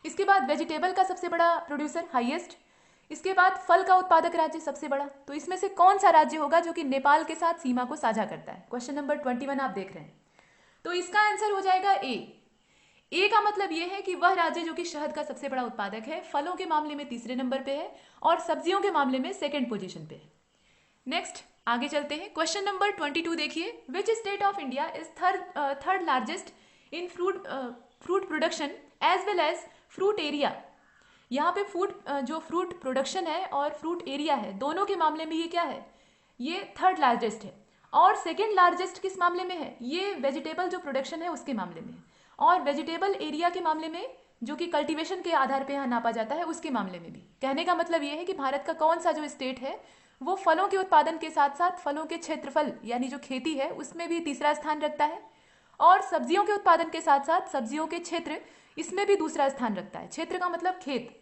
इसके बाद वेजिटेबल का सबसे बड़ा प्रोड्यूसर हाईएस्ट। इसके बाद फल का उत्पादक राज्य सबसे बड़ा। तो इसमें से कौन सा राज्य होगा जो कि नेपाल के साथ सीमा को साझा करता है। क्वेश्चन नंबर 21 आप देख रहे हैं। तो इसका आंसर हो जाएगा ए का मतलब यह है कि वह राज्य जो कि शहद का सबसे बड़ा उत्पादक है, फलों के मामले में तीसरे नंबर पे है और सब्जियों के मामले में सेकंड पोजीशन पे है। नेक्स्ट आगे चलते हैं, क्वेश्चन नंबर 22 देखिए। Which state of India is third largest in fruit production as well as fruit area. यहाँ पे जो फ्रूट प्रोडक्शन है और फ्रूट एरिया है, दोनों के मामले में ये क्या है, ये थर्ड लार्जेस्ट है। और सेकेंड लार्जेस्ट किस मामले में है, ये वेजिटेबल जो प्रोडक्शन है उसके मामले में है। और वेजिटेबल एरिया के मामले में जो कि कल्टीवेशन के आधार पे यहाँ नापा जाता है उसके मामले में भी। कहने का मतलब ये है कि भारत का कौन सा जो स्टेट है वो फलों के उत्पादन के साथ साथ फलों के क्षेत्रफल यानी जो खेती है उसमें भी तीसरा स्थान रखता है और सब्जियों के उत्पादन के साथ साथ सब्जियों के क्षेत्र इसमें भी दूसरा स्थान रखता है। क्षेत्र का मतलब खेत।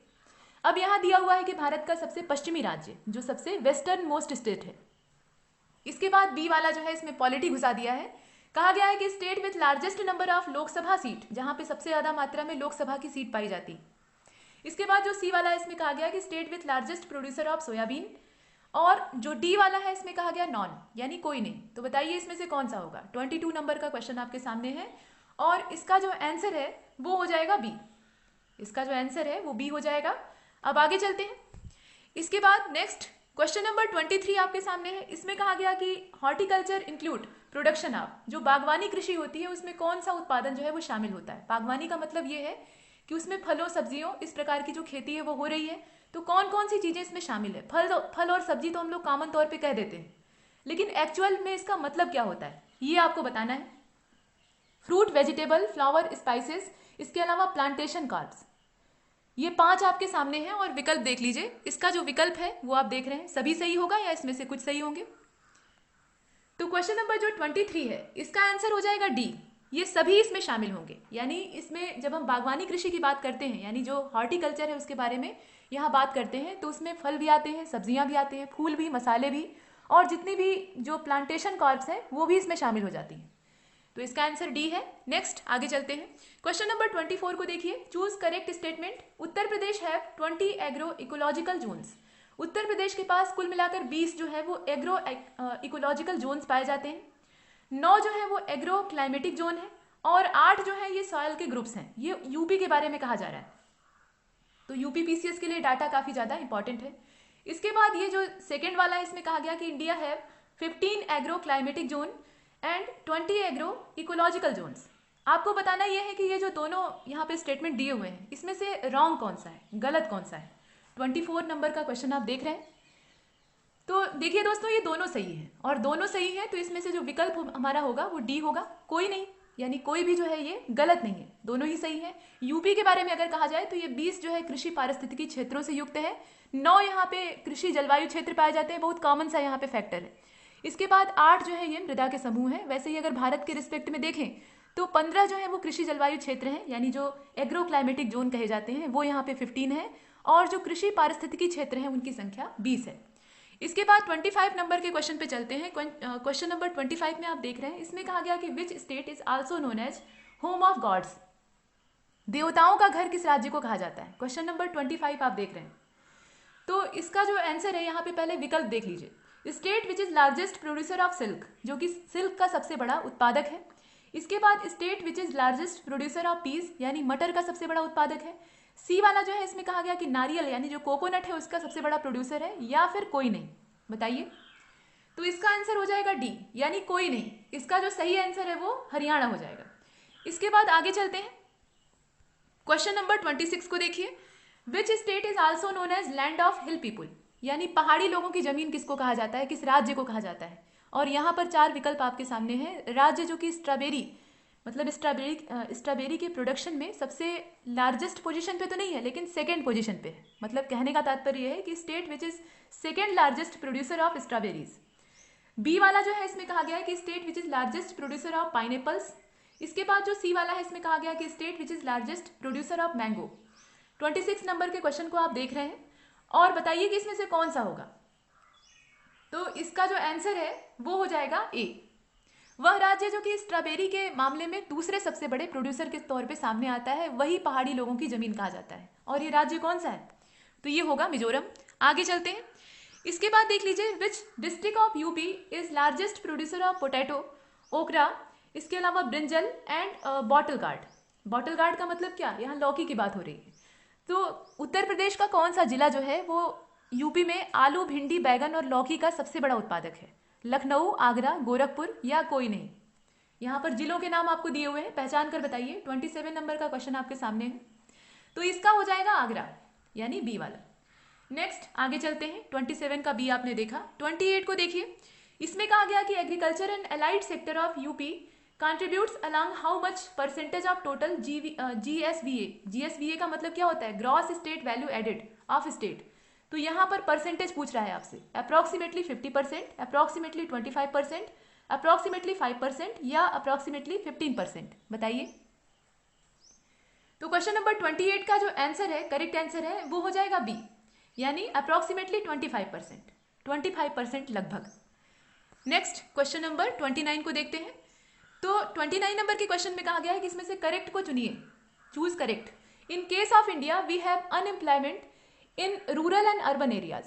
अब यहाँ दिया हुआ है कि भारत का सबसे पश्चिमी राज्य जो सबसे वेस्टर्न मोस्ट स्टेट है। इसके बाद बी वाला जो है इसमें पॉलिटी घुसा दिया है। कहा गया है कि state with largest number of Lok Sabha seat, जहां पे सबसे ज्यादा मात्रा में लोकसभा की सीट पाई जाती। इसके बाद जो सी वाला है इसमें कहा गया कि state with largest producer of soybean. और जो डी वाला है इसमें कहा गया नॉन यानी कोई नहीं। तो बताइए इसमें से कौन सा होगा। 22 नंबर का क्वेश्चन आपके सामने है और इसका जो आंसर है वो हो जाएगा बी। इसका जो आंसर है वो बी हो जाएगा। अब आगे चलते हैं। इसके बाद नेक्स्ट क्वेश्चन नंबर 23 आपके सामने है। इसमें कहा गया कि हॉर्टिकल्चर इंक्लूड प्रोडक्शन ऑफ, जो बागवानी कृषि होती है उसमें कौन सा उत्पादन जो है वो शामिल होता है। बागवानी का मतलब ये है कि उसमें फलों सब्जियों इस प्रकार की जो खेती है वो हो रही है। तो कौन कौन सी चीजें इसमें शामिल है। फल और सब्जी तो हम लोग कॉमन तौर पे कह देते हैं, लेकिन एक्चुअल में इसका मतलब क्या होता है ये आपको बताना है। फ्रूट, वेजिटेबल, फ्लावर, स्पाइसेस, इसके अलावा प्लांटेशन क्रॉप्स, ये 5 आपके सामने हैं और विकल्प देख लीजिए। इसका जो विकल्प है वो आप देख रहे हैं, सभी सही होगा या इसमें से कुछ सही होंगे। तो क्वेश्चन नंबर जो 23 है इसका आंसर हो जाएगा डी। ये सभी इसमें शामिल होंगे। यानी इसमें जब हम बागवानी कृषि की बात करते हैं यानी जो हॉर्टिकल्चर है उसके बारे में यहाँ बात करते हैं तो उसमें फल भी आते हैं, सब्जियां भी आते हैं, फूल भी, मसाले भी और जितनी भी जो प्लांटेशन क्रॉप्स हैं वो भी इसमें शामिल हो जाती हैं। तो इसका आंसर डी है। नेक्स्ट आगे चलते हैं। क्वेश्चन नंबर 24 को देखिए। Choose correct statement. Uttar Pradesh have 20 agro ecological zones. Uttar Pradesh के पास कुल मिलाकर 20 जो है वो एग्रो इकोलॉजिकल जोन्स पाए जाते हैं। 9 जो है वो एग्रो क्लाइमेटिक जोन है और 8 जो है ये सॉयल के ग्रुप्स हैं। ये यूपी के बारे में कहा जा रहा है। तो यूपी पीसीएस के लिए डाटा काफी ज्यादा इंपॉर्टेंट है। इसके बाद ये जो सेकेंड वाला है इसमें कहा गया कि India have 15 agro climatic zone and 20 agro ecological zones. आपको बताना यह है कि ये जो दोनों यहाँ पे स्टेटमेंट दिए हुए हैं इसमें से रॉन्ग कौन सा है, गलत कौन सा है। 24 नंबर का क्वेश्चन आप देख रहे हैं। तो देखिए दोस्तों ये दोनों सही है और दोनों सही है तो इसमें से जो विकल्प हमारा होगा वो डी होगा, कोई नहीं। यानी कोई भी जो है ये गलत नहीं है, दोनों ही सही है। यूपी के बारे में अगर कहा जाए तो ये 20 जो है कृषि पारिस्थितिकी क्षेत्रों से युक्त है। 9 यहाँ पे कृषि जलवायु क्षेत्र पाए जाते हैं, बहुत कॉमन सा यहाँ पे फैक्टर है। इसके बाद 8 जो है ये मृदा के समूह है। वैसे ही अगर भारत के रिस्पेक्ट में देखें तो 15 जो है वो कृषि जलवायु क्षेत्र हैं यानी जो एग्रो क्लाइमेटिक जोन कहे जाते हैं वो यहाँ पे 15 है और जो कृषि पारिस्थितिकी क्षेत्र हैं उनकी संख्या 20 है। इसके बाद 25 नंबर के क्वेश्चन पे चलते हैं। क्वेश्चन नंबर 25 में आप देख रहे हैं इसमें कहा गया कि which state is also known as home of gods. देवताओं का घर किस राज्य को कहा जाता है। क्वेश्चन नंबर 25 आप देख रहे हैं। तो इसका जो आंसर है यहाँ पे पहले विकल्प देख लीजिए। State which is largest producer of silk, जो कि सिल्क का सबसे बड़ा उत्पादक है। इसके बाद state which is largest producer of peace, यानी मटर का सबसे बड़ा उत्पादक है। सी वाला जो है इसमें कहा गया कि नारियल यानी जो कोकोनट है उसका सबसे बड़ा प्रोड्यूसर है, या फिर कोई नहीं, बताइए। तो इसका आंसर हो जाएगा डी, यानी कोई नहीं। इसका जो सही आंसर है वो हरियाणा हो जाएगा। इसके बाद आगे चलते हैं, क्वेश्चन नंबर 26 को देखिए। Which state is also known as land of hill people, यानी पहाड़ी लोगों की जमीन किसको कहा जाता है, किस राज्य को कहा जाता है। और यहाँ पर 4 विकल्प आपके सामने हैं। राज्य जो कि स्ट्रॉबेरी, मतलब स्ट्रॉबेरी के प्रोडक्शन में सबसे लार्जेस्ट पोजीशन पे तो नहीं है, लेकिन सेकेंड पोजीशन पे है। मतलब कहने का तात्पर्य है कि state which is second largest producer of strawberries. B वाला जो है इसमें कहा गया है कि state which is largest producer of pineapples. इसके बाद जो सी वाला है इसमें कहा गया कि state which is largest producer of mango. 26 number के क्वेश्चन को आप देख रहे हैं और बताइए कि इसमें से कौन सा होगा। तो इसका जो आंसर है वो हो जाएगा ए। वह राज्य जो कि स्ट्रॉबेरी के मामले में दूसरे सबसे बड़े प्रोड्यूसर के तौर पे सामने आता है, वही पहाड़ी लोगों की जमीन कहा जाता है। और ये राज्य कौन सा है, तो ये होगा मिजोरम। आगे चलते हैं, इसके बाद देख लीजिए which district of UP is largest producer of potato, ओकरा, इसके अलावा brinjal and bottle gourd. Bottle gourd का मतलब क्या, यहाँ लौकी की बात हो रही है। तो उत्तर प्रदेश का कौन सा जिला जो है वो यूपी में आलू, भिंडी, बैगन और लौकी का सबसे बड़ा उत्पादक है। लखनऊ, आगरा, गोरखपुर या कोई नहीं। यहाँ पर जिलों के नाम आपको दिए हुए हैं, पहचान कर बताइए। 27 नंबर का क्वेश्चन आपके सामने है, तो इसका हो जाएगा आगरा, यानी बी वाला। नेक्स्ट आगे चलते हैं, 27 का बी आपने देखा। 28 को देखिए, इसमें कहा गया कि agriculture and allied sector of UP contributes along how much percentage of total GSVA। GSVA का मतलब क्या होता है, gross state value added of state. तो यहाँ पर परसेंटेज पूछ रहा है आपसे, अप्रॉक्सीमेटली 50%, अप्रॉक्सीमेटली 25%, अप्रॉक्सीमेटली 5% या अप्रॉक्सीमेटली 15%, बताइए। तो क्वेश्चन नंबर 28 का जो आंसर है, करेक्ट आंसर है, वो हो जाएगा बी, यानी अप्रॉक्सीमेटली 25%, 25% लगभग। नेक्स्ट क्वेश्चन नंबर 29 को देखते हैं। तो 29 नंबर के क्वेश्चन में कहा गया है कि इसमें से करेक्ट को चुनिए, choose correct. In case of India we have unemployment in rural and urban areas.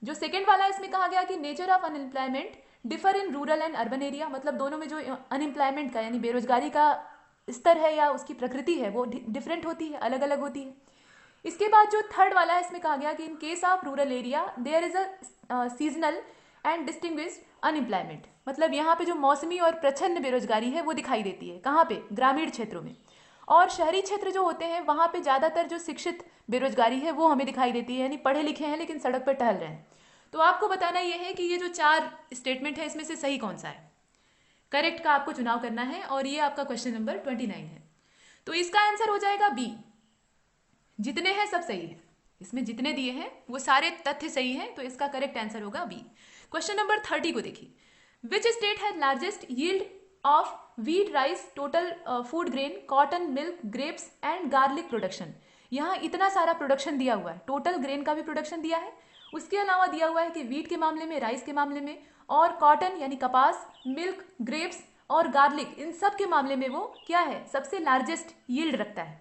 जो सेकेंड वाला है इसमें कहा गया कि nature of unemployment differ in rural and urban area, मतलब दोनों में जो अनएम्प्लॉयमेंट का यानी बेरोजगारी का स्तर है या उसकी प्रकृति है वो डिफरेंट होती है, अलग अलग होती है। इसके बाद जो थर्ड वाला है इसमें कहा गया कि in case of rural area there is a seasonal and distinguished unemployment, मतलब यहाँ पे जो मौसमी और प्रच्छन्न बेरोजगारी है वो दिखाई देती है, कहाँ पे, ग्रामीण क्षेत्रों में। और शहरी क्षेत्र जो होते हैं वहाँ पे ज़्यादातर जो शिक्षित बेरोजगारी है वो हमें दिखाई देती है, यानी पढ़े लिखे हैं लेकिन सड़क पर टहल रहे हैं। तो आपको बताना ये है कि ये जो 4 स्टेटमेंट है इसमें से सही कौन सा है, करेक्ट का आपको चुनाव करना है। और ये आपका क्वेश्चन नंबर 29 है, तो इसका आंसर हो जाएगा बी। जितने हैं सब सही है, इसमें जितने दिए हैं वो सारे तथ्य सही हैं, तो इसका करेक्ट आंसर होगा बी। क्वेश्चन नंबर 30 को देखिए, which state has largest yield of wheat, rice, total food grain, cotton, milk, grapes and garlic production. यहाँ इतना सारा प्रोडक्शन दिया हुआ है, टोटल ग्रेन का भी प्रोडक्शन दिया है, उसके अलावा दिया हुआ है कि व्हीट के मामले में, राइस के मामले में, और कॉटन यानी कपास, मिल्क, ग्रेप्स और गार्लिक, इन सब के मामले में वो क्या है, सबसे लार्जेस्ट यील्ड रखता है।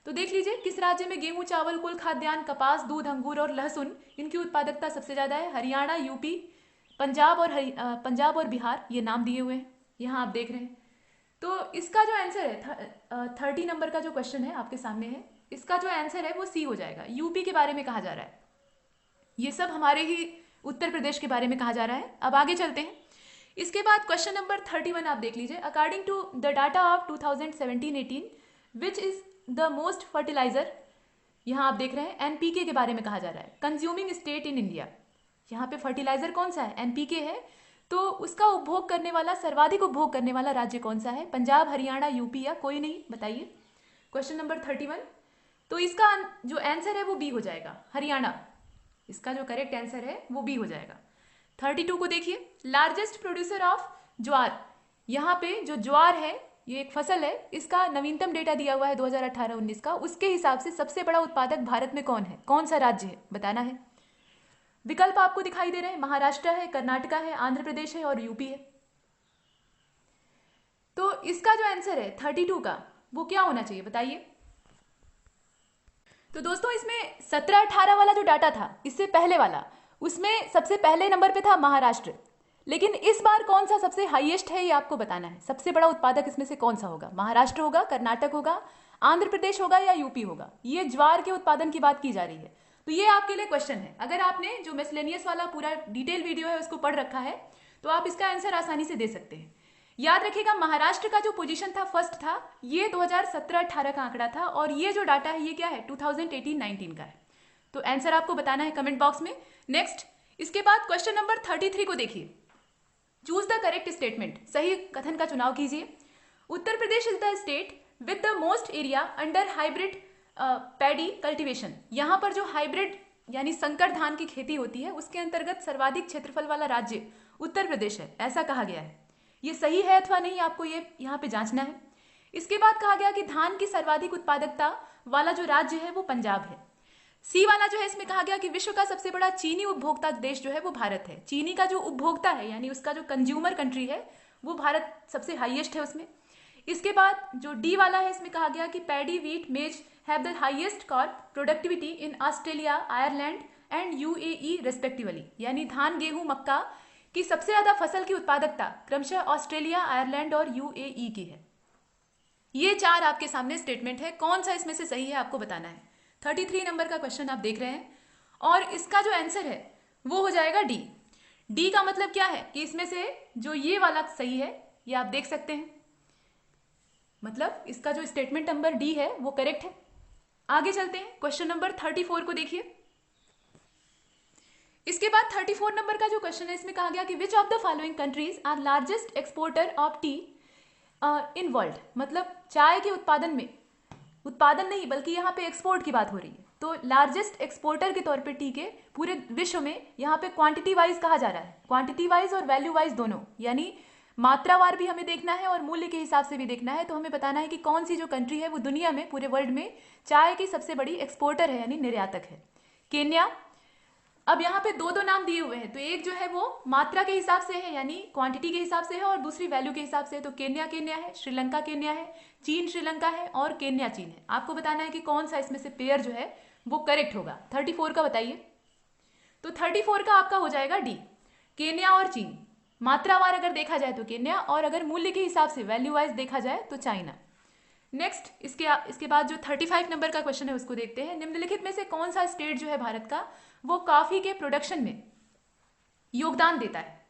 तो देख लीजिए किस राज्य में गेहूं, चावल, कुल खाद्यान्न, कपास, दूध, अंगूर और लहसुन, इनकी उत्पादकता सबसे ज्यादा है। हरियाणा, यूपी, पंजाब और बिहार, ये नाम दिए हुए हैं, यहाँ आप देख रहे हैं। तो इसका जो आंसर है 30 नंबर का जो क्वेश्चन है आपके सामने है, इसका जो आंसर है वो सी हो जाएगा। यूपी के बारे में कहा जा रहा है, ये सब हमारे ही उत्तर प्रदेश के बारे में कहा जा रहा है। अब आगे चलते हैं, इसके बाद क्वेश्चन नंबर 31 आप देख लीजिए। According to the data of 2017-18 which is the most fertilizer, यहाँ आप देख रहे हैं एनपीके के बारे में कहा जा रहा है, कंज्यूमिंग स्टेट इन इंडिया। यहाँ पे फर्टिलाइजर कौन सा है, एनपीके है, तो उसका उपभोग करने वाला, सर्वाधिक उपभोग करने वाला राज्य कौन सा है, पंजाब, हरियाणा, यूपी या कोई नहीं, बताइए। क्वेश्चन नंबर 31, तो इसका जो आंसर है वो बी हो जाएगा, हरियाणा। इसका जो करेक्ट आंसर है वो बी हो जाएगा। 32 को देखिए, लार्जेस्ट प्रोड्यूसर ऑफ ज्वार। यहाँ पे जो ज्वार है ये एक फसल है, इसका नवीनतम डेटा दिया हुआ है 2018-19 का, उसके हिसाब से सबसे बड़ा उत्पादक भारत में कौन है, कौन सा राज्य है, बताना है। विकल्प आपको दिखाई दे रहे हैं, महाराष्ट्र है, कर्नाटका है, आंध्र प्रदेश है और यूपी है। तो इसका जो आंसर है 32 का वो क्या होना चाहिए, बताइए। तो दोस्तों इसमें 17-18 वाला जो डाटा था, इससे पहले वाला, उसमें सबसे पहले नंबर पे था महाराष्ट्र। लेकिन इस बार कौन सा सबसे हाईएस्ट है ये आपको बताना है। सबसे बड़ा उत्पादक इसमें से कौन सा होगा? महाराष्ट्र होगा, कर्नाटक होगा, आंध्र प्रदेश होगा या यूपी होगा? ये ज्वार के उत्पादन की बात की जा रही है। तो ये आपके लिए क्वेश्चन है। अगर आपने जो मिसलेनियस वाला पूरा डिटेल वीडियो है उसको पढ़ रखा है तो आप इसका आंसर आसानी से दे सकते हैं। याद रखिएगा, महाराष्ट्र का जो पोजीशन था फर्स्ट था, ये 2017-18 का आंकड़ा था, और ये जो डाटा है ये क्या है? 2018-19 का है। तो आंसर आपको बताना है कमेंट बॉक्स में। नेक्स्ट, इसके बाद क्वेश्चन नंबर 33 को देखिए। चूज द करेक्ट स्टेटमेंट, सही कथन का चुनाव कीजिए। Uttar Pradesh is the state with the most area under hybrid paddy cultivation. यहां पर जो हाइब्रिड यानी संकर धान की खेती होती है उसके अंतर्गत सर्वाधिक क्षेत्रफल वाला राज्य उत्तर प्रदेश है, ऐसा कहा गया है। ये सही है अथवा नहीं, आपको ये यहाँ पे जांचना है। इसके बाद कहा गया कि धान की सर्वाधिक उत्पादकता वाला जो राज्य है वो पंजाब है। सी वाला जो है इसमें कहा गया कि विश्व का सबसे बड़ा चीनी उपभोक्ता देश जो है वो भारत है। चीनी का जो उपभोक्ता है यानी उसका जो कंज्यूमर कंट्री है वो भारत सबसे हाईएस्ट है उसमें। इसके बाद जो डी वाला है इसमें कहा गया कि पैडी, व्हीट, मेज have the highest crop productivity in Australia, Ireland and UAE respectively. यानी धान, गेहूं, मक्का की सबसे ज्यादा फसल की उत्पादकता क्रमशः ऑस्ट्रेलिया, आयरलैंड और यूएई की है। ये चार आपके सामने स्टेटमेंट है, कौन सा इसमें से सही है आपको बताना है। 33 नंबर का क्वेश्चन आप देख रहे हैं और इसका जो आंसर है वो हो जाएगा डी। डी का मतलब क्या है कि इसमें से जो ये वाला सही है ये आप देख सकते हैं, मतलब इसका जो स्टेटमेंट नंबर डी है वो करेक्ट है। आगे चलते हैं, क्वेश्चन नंबर 34 को देखिए। इसके बाद 34 नंबर का जो क्वेश्चन है इसमें कहा गया कि which of the following countries are largest exporter of tea in world. मतलब चाय के उत्पादन में, उत्पादन नहीं बल्कि यहाँ पे एक्सपोर्ट की बात हो रही है, तो लार्जेस्ट एक्सपोर्टर के तौर पे टी के पूरे विश्व में यहाँ पे क्वांटिटी वाइज कहा जा रहा है। क्वांटिटी वाइज और वैल्यू वाइज दोनों, यानी मात्रावार भी हमें देखना है और मूल्य के हिसाब से भी देखना है। तो हमें बताना है कि कौन सी जो कंट्री है वो दुनिया में, पूरे वर्ल्ड में चाय की सबसे बड़ी एक्सपोर्टर है यानी निर्यातक है। केन्या। अब यहाँ पे दो नाम दिए हुए हैं, तो एक जो है वो मात्रा के हिसाब से है यानी क्वांटिटी के हिसाब से है और दूसरी वैल्यू के हिसाब से है। तो केन्या है, श्रीलंका केन्या है, चीन श्रीलंका है और केन्या चीन है। आपको बताना है कि कौन सा इसमें से पेयर जो है वो करेक्ट होगा। 34 का बताइए। तो 34 का आपका हो जाएगा डी, केन्या और चीन। मात्रावार अगर देखा जाए तो केन्या, और अगर मूल्य के हिसाब से वैल्यू वाइज देखा जाए तो चाइना। नेक्स्ट, इसके बाद जो 35 नंबर का क्वेश्चन है उसको देखते हैं। निम्नलिखित में से कौन सा स्टेट जो है भारत का वो कॉफी के प्रोडक्शन में योगदान देता है?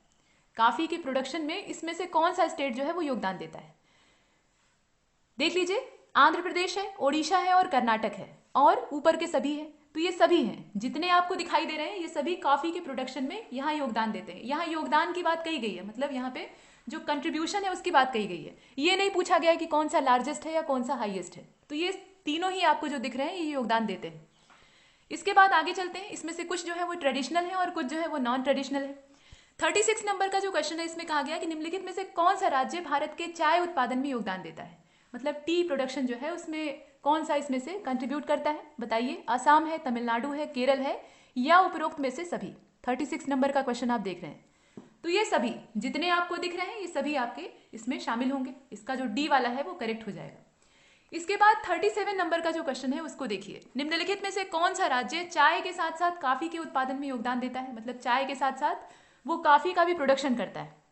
कॉफी के प्रोडक्शन में इसमें से कौन सा स्टेट जो है वो योगदान देता है? देख लीजिए, आंध्र प्रदेश है, ओडिशा है और कर्नाटक है, और ऊपर के सभी है। तो ये सभी हैं, जितने आपको दिखाई दे रहे हैं ये सभी कॉफी के प्रोडक्शन में यहाँ योगदान देते हैं। यहाँ योगदान की बात कही गई है, मतलब यहाँ पे जो कंट्रीब्यूशन है उसकी बात कही गई है। ये नहीं पूछा गया कि कौन सा लार्जेस्ट है या कौन सा हाईएस्ट है। तो ये तीनों ही आपको जो दिख रहे हैं ये योगदान देते हैं। इसके बाद आगे चलते हैं, इसमें से कुछ जो है वो ट्रेडिशनल है और कुछ जो है वो नॉन ट्रेडिशनल है। 36 नंबर का जो क्वेश्चन है इसमें कहा गया कि निम्नलिखित में से कौन सा राज्य भारत के चाय उत्पादन में योगदान देता है? मतलब टी प्रोडक्शन जो है उसमें कौन सा इसमें से कंट्रीब्यूट करता है? बताइए। असम है, तमिलनाडु है, केरल है या उपरोक्त में से सभी? 36 नंबर का क्वेश्चन आप देख रहे हैं, तो ये सभी जितने आपको दिख रहे हैं ये सभी आपके इसमें शामिल होंगे। इसका जो डी वाला है वो करेक्ट हो जाएगा। इसके बाद 37 नंबर का जो क्वेश्चन है उसको देखिए। निम्नलिखित में से कौन सा राज्य चाय के साथ साथ कॉफी के उत्पादन में योगदान देता है? मतलब चाय के साथ साथ वो कॉफी का भी प्रोडक्शन करता है।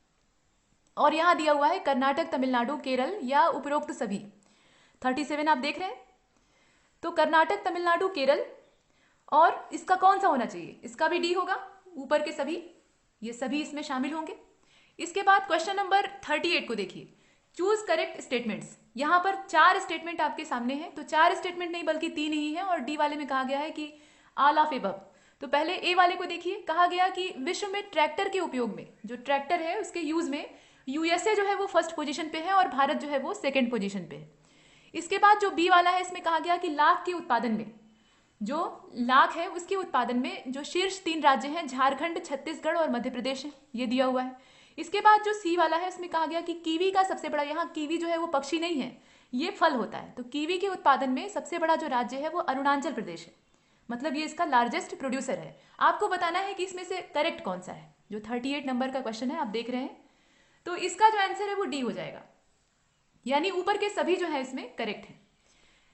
और यहां दिया हुआ है कर्नाटक, तमिलनाडु, केरल या उपरोक्त सभी। 37 आप देख रहे हैं, तो कर्नाटक, तमिलनाडु, केरल, और इसका कौन सा होना चाहिए? इसका भी डी होगा। ऊपर के सभी, ये सभी इसमें शामिल होंगे। इसके बाद क्वेश्चन नंबर 38 को देखिए। Choose correct statements. यहां पर 4 स्टेटमेंट आपके सामने हैं, तो 4 स्टेटमेंट नहीं बल्कि 3 ही है, और डी वाले में कहा गया है कि ऑल ऑफ एबव। तो पहले ए वाले को देखिए। कहा गया कि विश्व में ट्रैक्टर के उपयोग में, जो ट्रैक्टर है उसके यूज में यूएसए जो है वो फर्स्ट पोजीशन पे है और भारत जो है वो सेकंड पोजीशन पे है। इसके बाद जो बी वाला है इसमें कहा गया कि लाख के उत्पादन में, जो लाख है उसके उत्पादन में जो शीर्ष 3 राज्य हैं झारखंड, छत्तीसगढ़ और मध्य प्रदेश है, ये दिया हुआ है। इसके बाद जो सी वाला है इसमें कहा गया कि कीवी का सबसे बड़ा, यहाँ कीवी जो है वो पक्षी नहीं है, ये फल होता है, तो कीवी के उत्पादन में सबसे बड़ा जो राज्य है वो अरुणाचल प्रदेश है, मतलब ये इसका लार्जेस्ट प्रोड्यूसर है। आपको बताना है कि इसमें से करेक्ट कौन सा है। जो 38 नंबर का क्वेश्चन है आप देख रहे हैं, तो इसका जो आंसर है वो डी हो जाएगा, यानी ऊपर के सभी जो है इसमें करेक्ट है।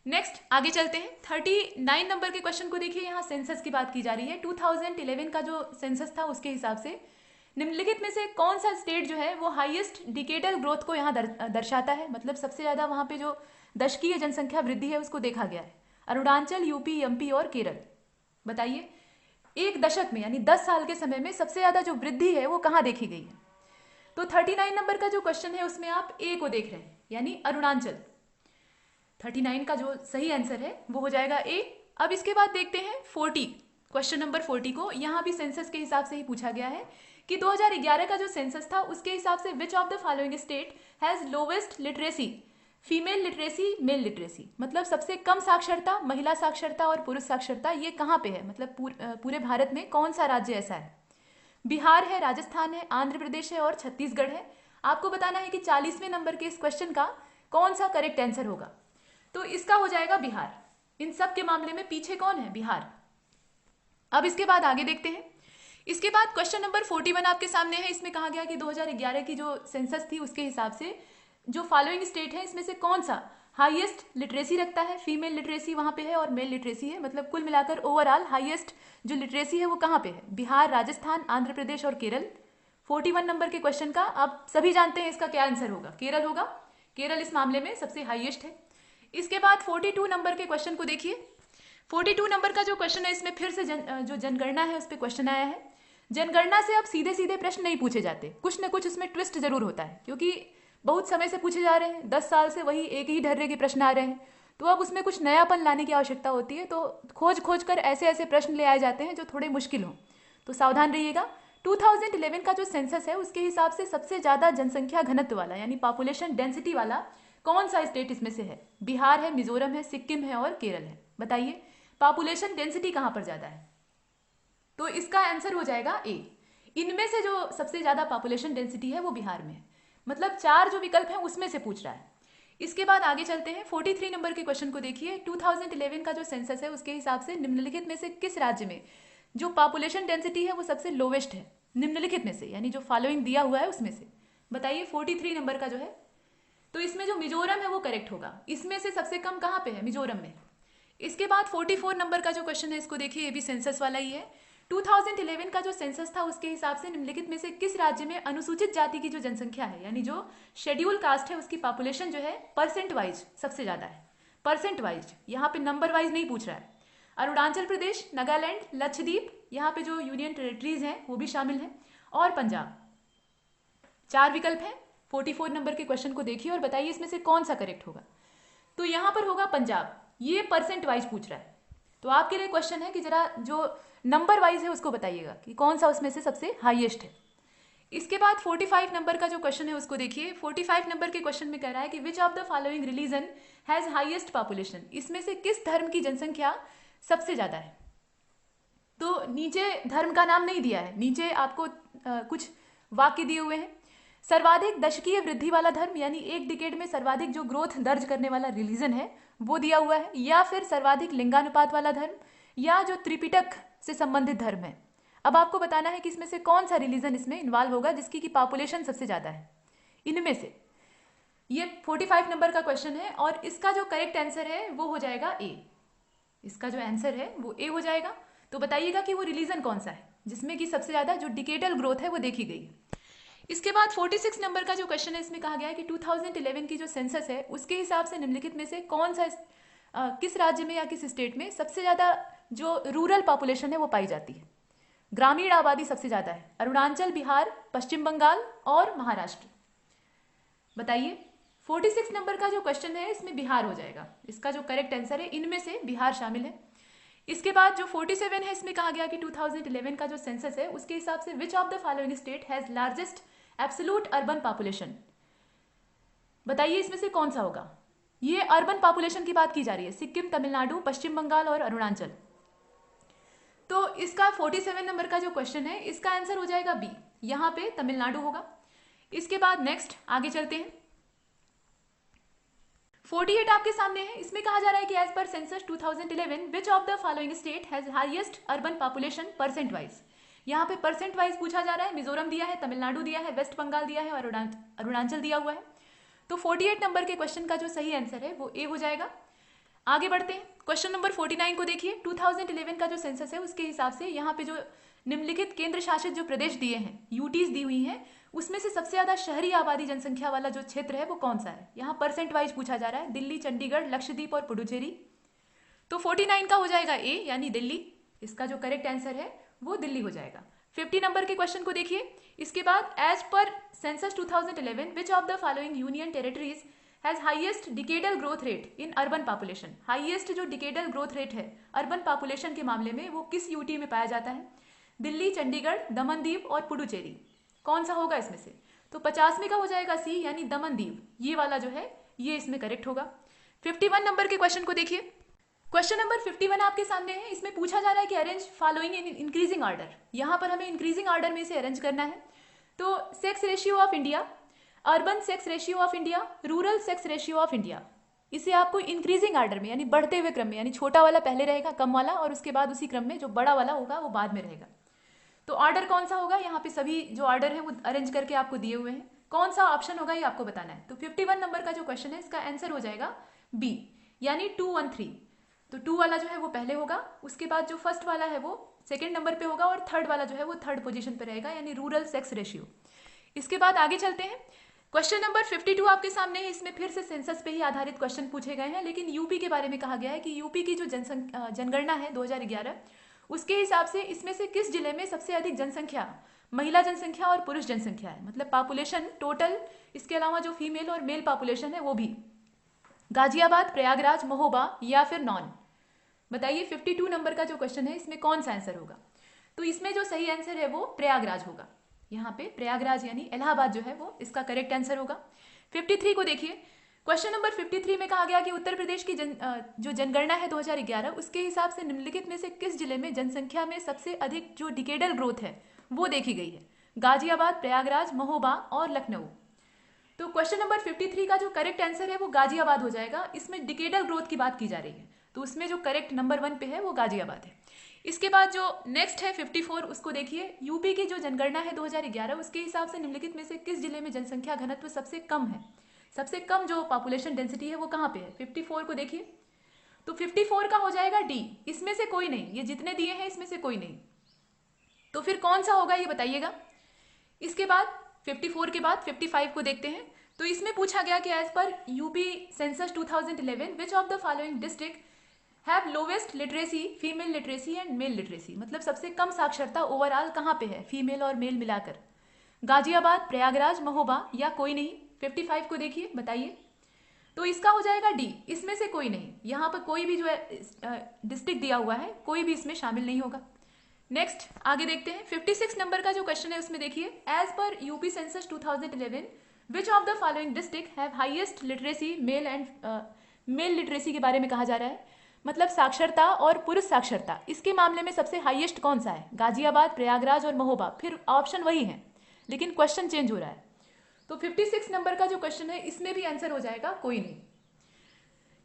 नेक्स्ट आगे चलते हैं। 39 नंबर के क्वेश्चन को देखिए। यहाँ सेंसस की बात की जा रही है। 2011 का जो सेंसस था उसके हिसाब से निम्नलिखित में से कौन सा स्टेट जो है वो हाईएस्ट डिकेडल ग्रोथ को यहाँ दर्शाता है, मतलब सबसे ज्यादा वहां पे जो दशकीय जनसंख्या वृद्धि है उसको देखा गया है। अरुणाचल, यूपी, एमपी और केरल। बताइए एक दशक में यानी 10 साल के समय में सबसे ज्यादा जो वृद्धि है वो कहाँ देखी गई है। तो 39 नंबर का जो क्वेश्चन है उसमें आप ए को देख रहे हैं यानी अरुणाचल। 39 का जो सही आंसर है वो हो जाएगा ए। अब इसके बाद देखते हैं 40, क्वेश्चन नंबर 40 को। यहाँ भी सेंसस के हिसाब से ही पूछा गया है कि 2011 का जो सेंसस था उसके हिसाब से विच of the following state has lowest literacy, female literacy, mail literacy, मतलब सबसे कम साक्षरता, महिला साक्षरता और पुरुष साक्षरता ये कहाँ पे है, मतलब पूरे भारत में कौन सा राज्य ऐसा है। बिहार है, राजस्थान है, आंध्र प्रदेश है और छत्तीसगढ़ है। आपको बताना है कि 40वें नंबर के इस क्वेश्चन का कौन सा करेक्ट आंसर होगा। तो इसका हो जाएगा बिहार। इन सब के मामले में पीछे कौन है, बिहार। अब इसके बाद आगे देखते हैं। इसके बाद क्वेश्चन नंबर 41 आपके सामने है। इसमें कहा गया कि 2011 की जो सेंसस थी उसके हिसाब से जो फॉलोइंग स्टेट है इसमें से कौन सा हाईएस्ट लिटरेसी रखता है। फीमेल लिटरेसी वहां पे है और मेल लिटरेसी है, मतलब कुल मिलाकर ओवरऑल हाईएस्ट जो लिटरेसी है वो कहाँ पे है, बिहार, राजस्थान, आंध्र प्रदेश और केरल। 41 नंबर के क्वेश्चन का आप सभी जानते हैं इसका क्या आंसर होगा, केरल होगा। केरल इस मामले में सबसे हाईएस्ट है। इसके बाद 42 नंबर के क्वेश्चन को देखिए। 42 नंबर का जो क्वेश्चन है इसमें फिर से जो जनगणना है उस पर क्वेश्चन आया है। जनगणना से अब सीधे सीधे प्रश्न नहीं पूछे जाते, कुछ न कुछ उसमें ट्विस्ट जरूर होता है, क्योंकि बहुत समय से पूछे जा रहे हैं, 10 साल से वही एक ही ढर्रे के प्रश्न आ रहे हैं, तो अब उसमें कुछ नयापन लाने की आवश्यकता होती है। तो खोज खोज कर ऐसे ऐसे प्रश्न ले आए जाते हैं जो थोड़े मुश्किल हों, तो सावधान रहिएगा। 2011 का जो सेंसस है उसके हिसाब से सबसे ज्यादा जनसंख्या घनत्व वाला यानी पॉपुलेशन डेंसिटी वाला कौन सा स्टेट इसमें से है। बिहार है, मिजोरम है, सिक्किम है और केरल है। बताइए पॉपुलेशन डेंसिटी कहां पर ज्यादा है, तो इसका आंसर हो जाएगा ए। इनमें से जो सबसे ज्यादा पॉपुलेशन डेंसिटी है वो बिहार में है, मतलब 4 जो विकल्प हैं उसमें से पूछ रहा है। इसके बाद आगे चलते हैं। 43 नंबर के क्वेश्चन को देखिए। 2011 का जो सेंसस है उसके हिसाब से निम्नलिखित में से किस राज्य में जो पॉपुलेशन डेंसिटी है वो सबसे लोवेस्ट है, निम्नलिखित में से यानी जो फॉलोइंग दिया हुआ है उसमें से। बताइए 43 नंबर का जो है, तो इसमें जो मिजोरम है वो करेक्ट होगा। इसमें से सबसे कम कहाँ पे है, मिजोरम में। इसके बाद 44 नंबर का जो क्वेश्चन है इसको देखिए, ये भी सेंसस वाला ही है। 2011 का जो सेंसस था उसके हिसाब से निम्नलिखित में से किस राज्य में अनुसूचित जाति की जो जनसंख्या है यानी जो शेड्यूल कास्ट है उसकी पॉपुलेशन जो है परसेंट वाइज सबसे ज्यादा है। परसेंट वाइज, यहाँ पे नंबर वाइज नहीं पूछ रहा है। अरुणाचल प्रदेश, नागालैंड, लक्षद्वीप, यहाँ पे जो यूनियन टेरिटरीज हैं वो भी शामिल हैं, और पंजाब। 4 विकल्प हैं। 44 नंबर के क्वेश्चन को देखिए और बताइए इसमें से कौन सा करेक्ट होगा। तो यहां पर होगा पंजाब। ये परसेंट वाइज पूछ रहा है, तो आपके लिए क्वेश्चन है कि जरा जो नंबर वाइज है उसको बताइएगा कि कौन सा उसमें से सबसे हाईएस्ट है। इसके बाद 45 नंबर का जो क्वेश्चन है उसको देखिए। 45 नंबर के क्वेश्चन में कह रहा है कि which of the following religion has highest population, इसमें से किस धर्म की जनसंख्या सबसे ज्यादा है। तो नीचे धर्म का नाम नहीं दिया है, नीचे आपको कुछ वाक्य दिए हुए हैं। सर्वाधिक दशकीय वृद्धि वाला धर्म यानी एक डिकेड में सर्वाधिक जो ग्रोथ दर्ज करने वाला रिलीजन है वो दिया हुआ है, या फिर सर्वाधिक लिंगानुपात वाला धर्म, या जो त्रिपिटक से संबंधित धर्म है। अब आपको बताना है कि इसमें से कौन सा रिलीजन इसमें इन्वॉल्व होगा जिसकी की पॉपुलेशन सबसे ज्यादा है इनमें से। ये 45 नंबर का क्वेश्चन है और इसका जो करेक्ट आंसर है वो हो जाएगा ए। इसका जो आंसर है वो ए हो जाएगा। तो बताइएगा कि वो रिलीजन कौन सा है जिसमें कि सबसे ज्यादा जो डिकेडल ग्रोथ है वो देखी गई। इसके बाद 46 नंबर का जो क्वेश्चन है इसमें कहा गया है कि 2011 की जो सेंसस है उसके हिसाब से निम्नलिखित में से कौन सा किस राज्य में या किस स्टेट में सबसे ज्यादा जो रूरल पॉपुलेशन है वो पाई जाती है, ग्रामीण आबादी सबसे ज्यादा है। अरुणाचल, बिहार, पश्चिम बंगाल और महाराष्ट्र। बताइए 46 नंबर का जो क्वेश्चन है इसमें बिहार हो जाएगा। इसका जो करेक्ट आंसर है इनमें से बिहार शामिल है। इसके बाद जो 47 है इसमें कहा गया कि 2011 का जो सेंसस है उसके हिसाब से विच of the following state has largest absolute urban population. बताइए इसमें से कौन सा होगा। ये अर्बन पॉपुलेशन की बात की जा रही है, सिक्किम, तमिलनाडु, पश्चिम बंगाल और अरुणाचल। तो इसका 47 नंबर का जो क्वेश्चन है इसका आंसर हो जाएगा बी, यहां पे तमिलनाडु होगा। इसके बाद नेक्स्ट आगे चलते हैं। 48 आपके सामने है। इसमें कहा जा रहा है कि as per census 2011 which of the following state has highest urban population percent wise. यहाँ पे परसेंट वाइज पूछा जा रहा है। मिजोरम दिया है, तमिलनाडु दिया है, वेस्ट बंगाल दिया है और अरुणाचल दिया हुआ है। तो 48 नंबर के क्वेश्चन का जो सही आंसर है वो ए हो जाएगा। आगे बढ़ते हैं, क्वेश्चन नंबर 49 को देखिए। 2011 का जो सेंसस है उसके हिसाब से यहाँ पे जो निम्नलिखित केंद्र शासित जो प्रदेश दिए हैं, यूटीज दी हुई हैं, उसमें से सबसे ज्यादा शहरी आबादी जनसंख्या वाला जो क्षेत्र है वो कौन सा है। यहाँ परसेंट वाइज पूछा जा रहा है, दिल्ली, चंडीगढ़, लक्षद्वीप और पुडुचेरी। तो 49 का हो जाएगा ए यानी दिल्ली। इसका जो करेक्ट आंसर है वो दिल्ली हो जाएगा। 50 नंबर के क्वेश्चन को देखिए। इसके बाद as per census 2011 which of the following union territories has highest decadal growth rate in urban population. Highest जो डिकेडल ग्रोथ रेट है अर्बन पॉपुलेशन के मामले में वो किस यूटी में पाया जाता है। दिल्ली, चंडीगढ़, दमन दीव और पुडुचेरी। कौन सा होगा इसमें से। तो 50वें का हो जाएगा सी यानी दमन दीव। ये वाला जो है ये इसमें करेक्ट होगा। 51 नंबर के क्वेश्चन को देखिए। क्वेश्चन नंबर 51 आपके सामने है। इसमें पूछा जा रहा है कि arrange following in increasing order. यहाँ पर हमें इंक्रीजिंग ऑर्डर में से अरेंज करना है। तो sex ratio of India, urban sex ratio of India, rural sex ratio of India, इसे आपको इंक्रीजिंग ऑर्डर में यानी बढ़ते हुए क्रम में, यानी छोटा वाला पहले रहेगा कम वाला, और उसके बाद उसी क्रम में जो बड़ा वाला होगा वो बाद में रहेगा। तो ऑर्डर कौन सा होगा, यहाँ पे सभी जो ऑर्डर है वो अरेंज करके आपको दिए हुए हैं। कौन सा ऑप्शन होगा ये आपको बताना है। तो 51 नंबर का जो क्वेश्चन है इसका आंसर हो जाएगा बी यानी 2 1 3। तो 2 वाला जो है वो पहले होगा, उसके बाद जो फर्स्ट वाला है वो सेकंड नंबर पे होगा, और थर्ड वाला जो है वो थर्ड पोजीशन पे रहेगा यानी रूरल सेक्स रेशियो। इसके बाद आगे चलते हैं। क्वेश्चन नंबर 52 आपके सामने है। इसमें फिर से सेंसस पे ही आधारित क्वेश्चन पूछे गए हैं, लेकिन यूपी के बारे में कहा गया है कि यूपी की जो जनगणना है 2011 उसके हिसाब से इसमें से किस जिले में सबसे अधिक जनसंख्या, महिला जनसंख्या और पुरुष जनसंख्या है, मतलब पॉपुलेशन टोटल, इसके अलावा जो फीमेल और मेल पॉपुलेशन है वो भी। गाजियाबाद, प्रयागराज, महोबा या फिर नॉन। बताइए 52 नंबर का जो क्वेश्चन है इसमें कौन सा आंसर होगा। तो इसमें जो सही आंसर है वो प्रयागराज होगा। यहाँ पे प्रयागराज यानी इलाहाबाद जो है वो इसका करेक्ट आंसर होगा। 53 को देखिए। क्वेश्चन नंबर 53 में कहा गया कि उत्तर प्रदेश की जो जनगणना है 2011 उसके हिसाब से निम्नलिखित में से किस जिले में जनसंख्या में सबसे अधिक जो डिकेडल ग्रोथ है वो देखी गई है। गाजियाबाद, प्रयागराज, महोबा और लखनऊ। तो क्वेश्चन नंबर 53 का जो करेक्ट आंसर है वो गाजियाबाद हो जाएगा। इसमें डिकेडल ग्रोथ की बात की जा रही है, तो उसमें जो करेक्ट नंबर 1 पे है वो गाजियाबाद है। इसके बाद जो नेक्स्ट है 54, उसको देखिए। यूपी की जो जनगणना है 2011 उसके हिसाब से निम्नलिखित में से किस जिले में जनसंख्या घनत्व सबसे कम है, सबसे कम जो पॉपुलेशन डेंसिटी है वो कहाँ पे है। 54 को देखिए। तो 54 का हो जाएगा डी। इसमें से कोई नहीं, ये जितने दिए हैं इसमें से कोई नहीं। तो फिर कौन सा होगा ये बताइएगा। इसके बाद 54 के बाद 55 को देखते हैं। तो इसमें पूछा गया कि as per UP census 2011 which of the following district have lowest literacy, female literacy and male literacy, मतलब सबसे कम साक्षरता ओवरऑल कहाँ पे है, फीमेल और मेल मिलाकर। गाजियाबाद, प्रयागराज, महोबा या कोई नहीं। 55 को देखिए, बताइए। तो इसका हो जाएगा डी। इसमें से कोई नहीं, यहाँ पर कोई भी जो है डिस्ट्रिक्ट दिया हुआ है कोई भी इसमें शामिल नहीं होगा। नेक्स्ट आगे देखते हैं। 56 नंबर का जो क्वेश्चन है उसमें देखिए। As per UP census 2011 which of the following district have highest literacy, male and male literacy के बारे में कहा जा रहा है, मतलब साक्षरता और पुरुष साक्षरता, इसके मामले में सबसे हाईएस्ट कौन सा है। गाजियाबाद, प्रयागराज और महोबा। फिर ऑप्शन वही है लेकिन क्वेश्चन चेंज हो रहा है। तो 56 नंबर का जो क्वेश्चन है इसमें भी आंसर हो जाएगा कोई नहीं।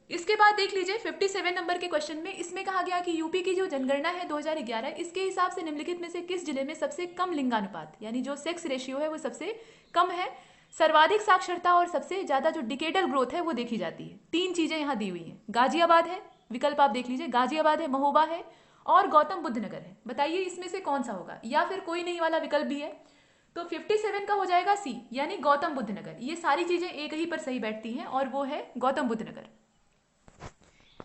इसके बाद देख लीजिए 57 नंबर के क्वेश्चन में। इसमें कहा गया कि यूपी की जो जनगणना है 2011 इसके हिसाब से निम्नलिखित में से किस जिले में सबसे कम लिंगानुपात यानी जो सेक्स रेशियो है वो सबसे कम है, सर्वाधिक साक्षरता और सबसे ज्यादा जो डिकेडल ग्रोथ है वो देखी जाती है। 3 चीजें यहाँ दी हुई हैं। गाजियाबाद है, विकल्प आप देख लीजिए, गाजियाबाद है, महोबा है और गौतम बुद्ध नगर है। बताइए इसमें से कौन सा होगा, या फिर कोई नहीं वाला विकल्प भी है। तो 57 का हो जाएगा सी यानी गौतम बुद्ध नगर। ये सारी चीजें एक ही पर सही बैठती हैं और वो है गौतम बुद्ध नगर।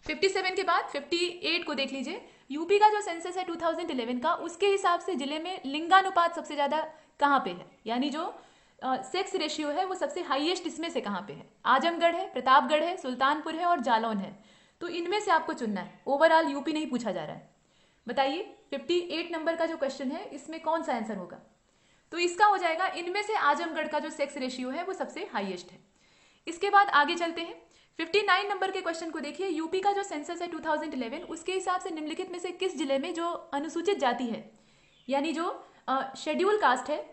57 के बाद 58 को देख लीजिए। यूपी का जो सेंसस है 2011 का उसके हिसाब से जिले में लिंगानुपात सबसे ज्यादा कहाँ पे है, यानी जो सेक्स रेशियो है वो सबसे हाईएस्ट इसमें से कहाँ पे है। आजमगढ़ है, प्रतापगढ़ है, सुल्तानपुर है और जालौन है। तो इनमें से आपको चुनना है, ओवरऑल यूपी नहीं पूछा जा रहा है। बताइए 58 नंबर का जो क्वेश्चन है इसमें कौन सा आंसर होगा। तो इसका हो जाएगा इनमें से आजमगढ़ का जो सेक्स रेशियो है वो सबसे हाईएस्ट है। इसके बाद आगे चलते हैं। 59 नंबर के क्वेश्चन को देखिए। यूपी का जो सेंसस है 2011 उसके हिसाब से निम्नलिखित में से किस जिले में जो अनुसूचित जाति है यानी जो शेड्यूल कास्ट है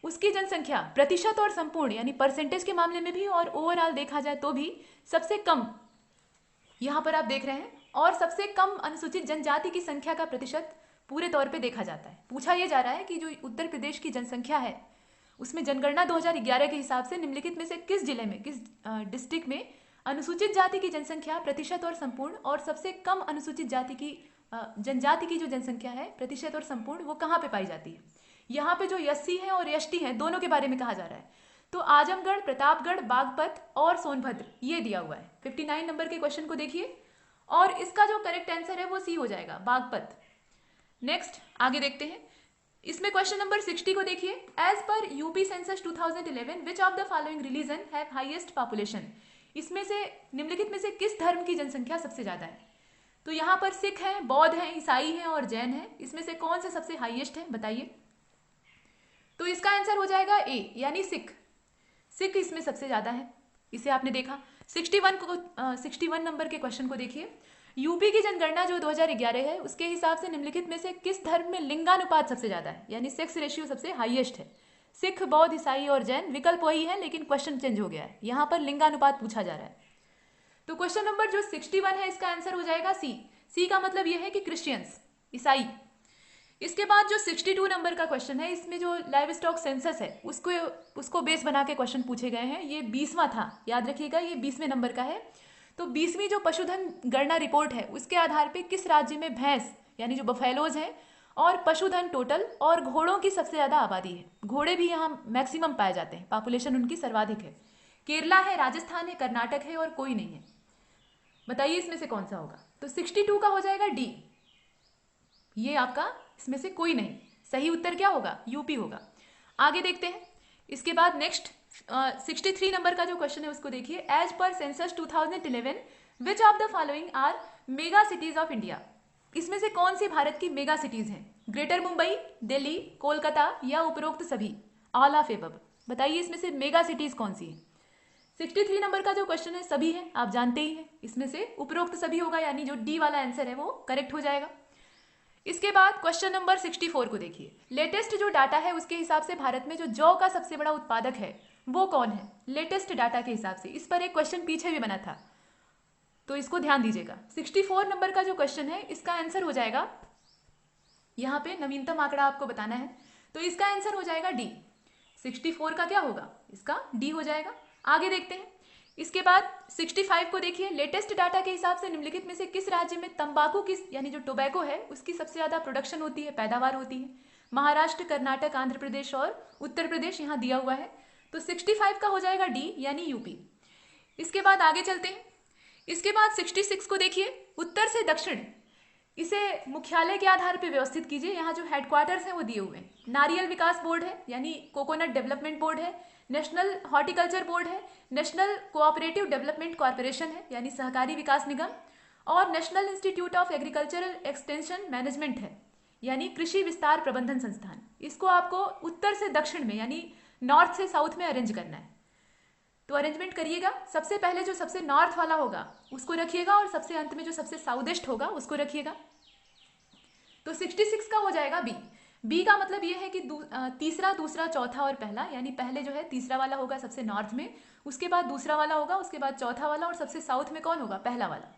उसकी जनसंख्या प्रतिशत और संपूर्ण यानी परसेंटेज के मामले में भी और ओवरऑल देखा जाए तो भी सबसे कम, यहाँ पर आप देख रहे हैं, और सबसे कम अनुसूचित जनजाति की संख्या का प्रतिशत पूरे तौर पे देखा जाता है। पूछा यह जा रहा है कि जो उत्तर प्रदेश की जनसंख्या है उसमें जनगणना 2011 के हिसाब से निम्नलिखित में से किस जिले में, किस डिस्ट्रिक्ट में अनुसूचित जाति की जनसंख्या प्रतिशत और संपूर्ण, और सबसे कम अनुसूचित जाति की जनजाति की जो जनसंख्या है प्रतिशत और संपूर्ण, वो कहाँ पे पाई जाती है। यहाँ पे जो यस्सी है और यष्टि है दोनों के बारे में कहा जा रहा है। तो आजमगढ़, प्रतापगढ़, बागपत और सोनभद्र ये दिया हुआ है। 59 नंबर के क्वेश्चन को देखिए और इसका जो करेक्ट आंसर है वो सी हो जाएगा, बागपत। नेक्स्ट आगे देखते हैं। इसमें क्वेश्चन नंबर 60 को देखिए। As per UP census 2011 which of the following religion have highest population. इसमें से निम्नलिखित में से किस धर्म की जनसंख्या सबसे ज्यादा है। तो यहाँ पर सिख हैं, बौद्ध हैं, ईसाई हैं और जैन हैं। इसमें से कौन सा सबसे हाईएस्ट है बताइए। तो इसका आंसर हो जाएगा ए, यानी सिख। सिख इसमें सबसे ज्यादा है, इसे आपने देखा। 61 नंबर के क्वेश्चन को देखिए। यूपी की जनगणना जो 2011 है उसके हिसाब से निम्नलिखित में से किस धर्म में लिंगानुपात सबसे ज्यादा है, यानी सेक्स रेशियो सबसे हाईएस्ट है। सिख, बौद्ध, ईसाई और जैन, विकल्प वही है लेकिन क्वेश्चन चेंज हो गया है, यहाँ पर लिंगानुपात पूछा जा रहा है। तो क्वेश्चन नंबर जो 61 है इसका आंसर हो जाएगा सी। सी का मतलब यह है कि क्रिश्चियंस, ईसाई। इसके बाद जो 62 नंबर का क्वेश्चन है, इसमें जो लाइव स्टॉक सेंसस है उसको बेस बना के क्वेश्चन पूछे गए हैं। ये 20वां था, याद रखिएगा ये 20वें नंबर का है। तो 20वीं जो पशुधन गणना रिपोर्ट है उसके आधार पे किस राज्य में भैंस यानी जो बफेलोज हैं और पशुधन टोटल और घोड़ों की सबसे ज्यादा आबादी है। घोड़े भी यहाँ मैक्सिमम पाए जाते हैं, पॉपुलेशन उनकी सर्वाधिक है। केरला है, राजस्थान है, कर्नाटक है और कोई नहीं है। बताइए इसमें से कौन सा होगा। तो 62 का हो जाएगा डी, ये आपका इसमें से कोई नहीं। सही उत्तर क्या होगा, यूपी होगा। आगे देखते हैं। इसके बाद नेक्स्ट 63 नंबर का जो क्वेश्चन है उसको देखिए। As per census 2011 which of the following are mega cities of India. इसमें से कौन सी भारत की मेगा सिटीज हैं। ग्रेटर मुंबई, दिल्ली, कोलकाता या उपरोक्त सभी, ऑल ऑफ एबव। बताइए इसमें से मेगा सिटीज कौन सी है। 63 नंबर का जो क्वेश्चन है सभी है, आप जानते ही हैं। इसमें से उपरोक्त सभी होगा, यानी जो डी वाला आंसर है वो करेक्ट हो जाएगा। इसके बाद क्वेश्चन नंबर 64 को देखिए। लेटेस्ट जो डाटा है उसके हिसाब से भारत में जो जौ का सबसे बड़ा उत्पादक है वो कौन है, लेटेस्ट डाटा के हिसाब से। इस पर एक क्वेश्चन पीछे भी बना था, तो इसको ध्यान दीजिएगा। 64 नंबर का जो क्वेश्चन है इसका आंसर हो जाएगा, यहाँ पे नवीनतम आंकड़ा आपको बताना है, तो इसका आंसर हो जाएगा डी। 64 का क्या होगा, इसका डी हो जाएगा। आगे देखते हैं। इसके बाद 65 को देखिए। लेटेस्ट डाटा के हिसाब से निम्नलिखित में से किस राज्य में तंबाकू की यानी जो टोबैको है उसकी सबसे ज्यादा प्रोडक्शन होती है, पैदावार होती है। महाराष्ट्र, कर्नाटक, आंध्र प्रदेश और उत्तर प्रदेश यहाँ दिया हुआ है। तो 65 का हो जाएगा डी, यानी यूपी। इसके बाद आगे चलते हैं। इसके बाद 66 को देखिए। उत्तर से दक्षिण, इसे मुख्यालय के आधार पर व्यवस्थित कीजिए। यहाँ जो हेडक्वार्टर्स हैं वो दिए हुए हैं। नारियल विकास बोर्ड है, यानी कोकोनट डेवलपमेंट बोर्ड है। नेशनल हॉर्टिकल्चर बोर्ड है। नेशनल कोऑपरेटिव डेवलपमेंट कॉर्पोरेशन है, यानी सहकारी विकास निगम। और national institute of agricultural extension management है, यानी कृषि विस्तार प्रबंधन संस्थान। इसको आपको उत्तर से दक्षिण में यानी नॉर्थ से साउथ में अरेंज करना है। तो अरेंजमेंट करिएगा। सबसे पहले जो सबसे नॉर्थ वाला होगा उसको रखिएगा और सबसे अंत में जो सबसे साउथेस्ट होगा उसको रखिएगा। तो 66 का हो जाएगा बी। बी का मतलब ये है कि तीसरा, दूसरा, चौथा और पहला, यानी पहले जो है तीसरा वाला होगा सबसे नॉर्थ में, उसके बाद दूसरा वाला होगा, उसके बाद चौथा वाला और सबसे साउथ में कौन होगा, पहला वाला।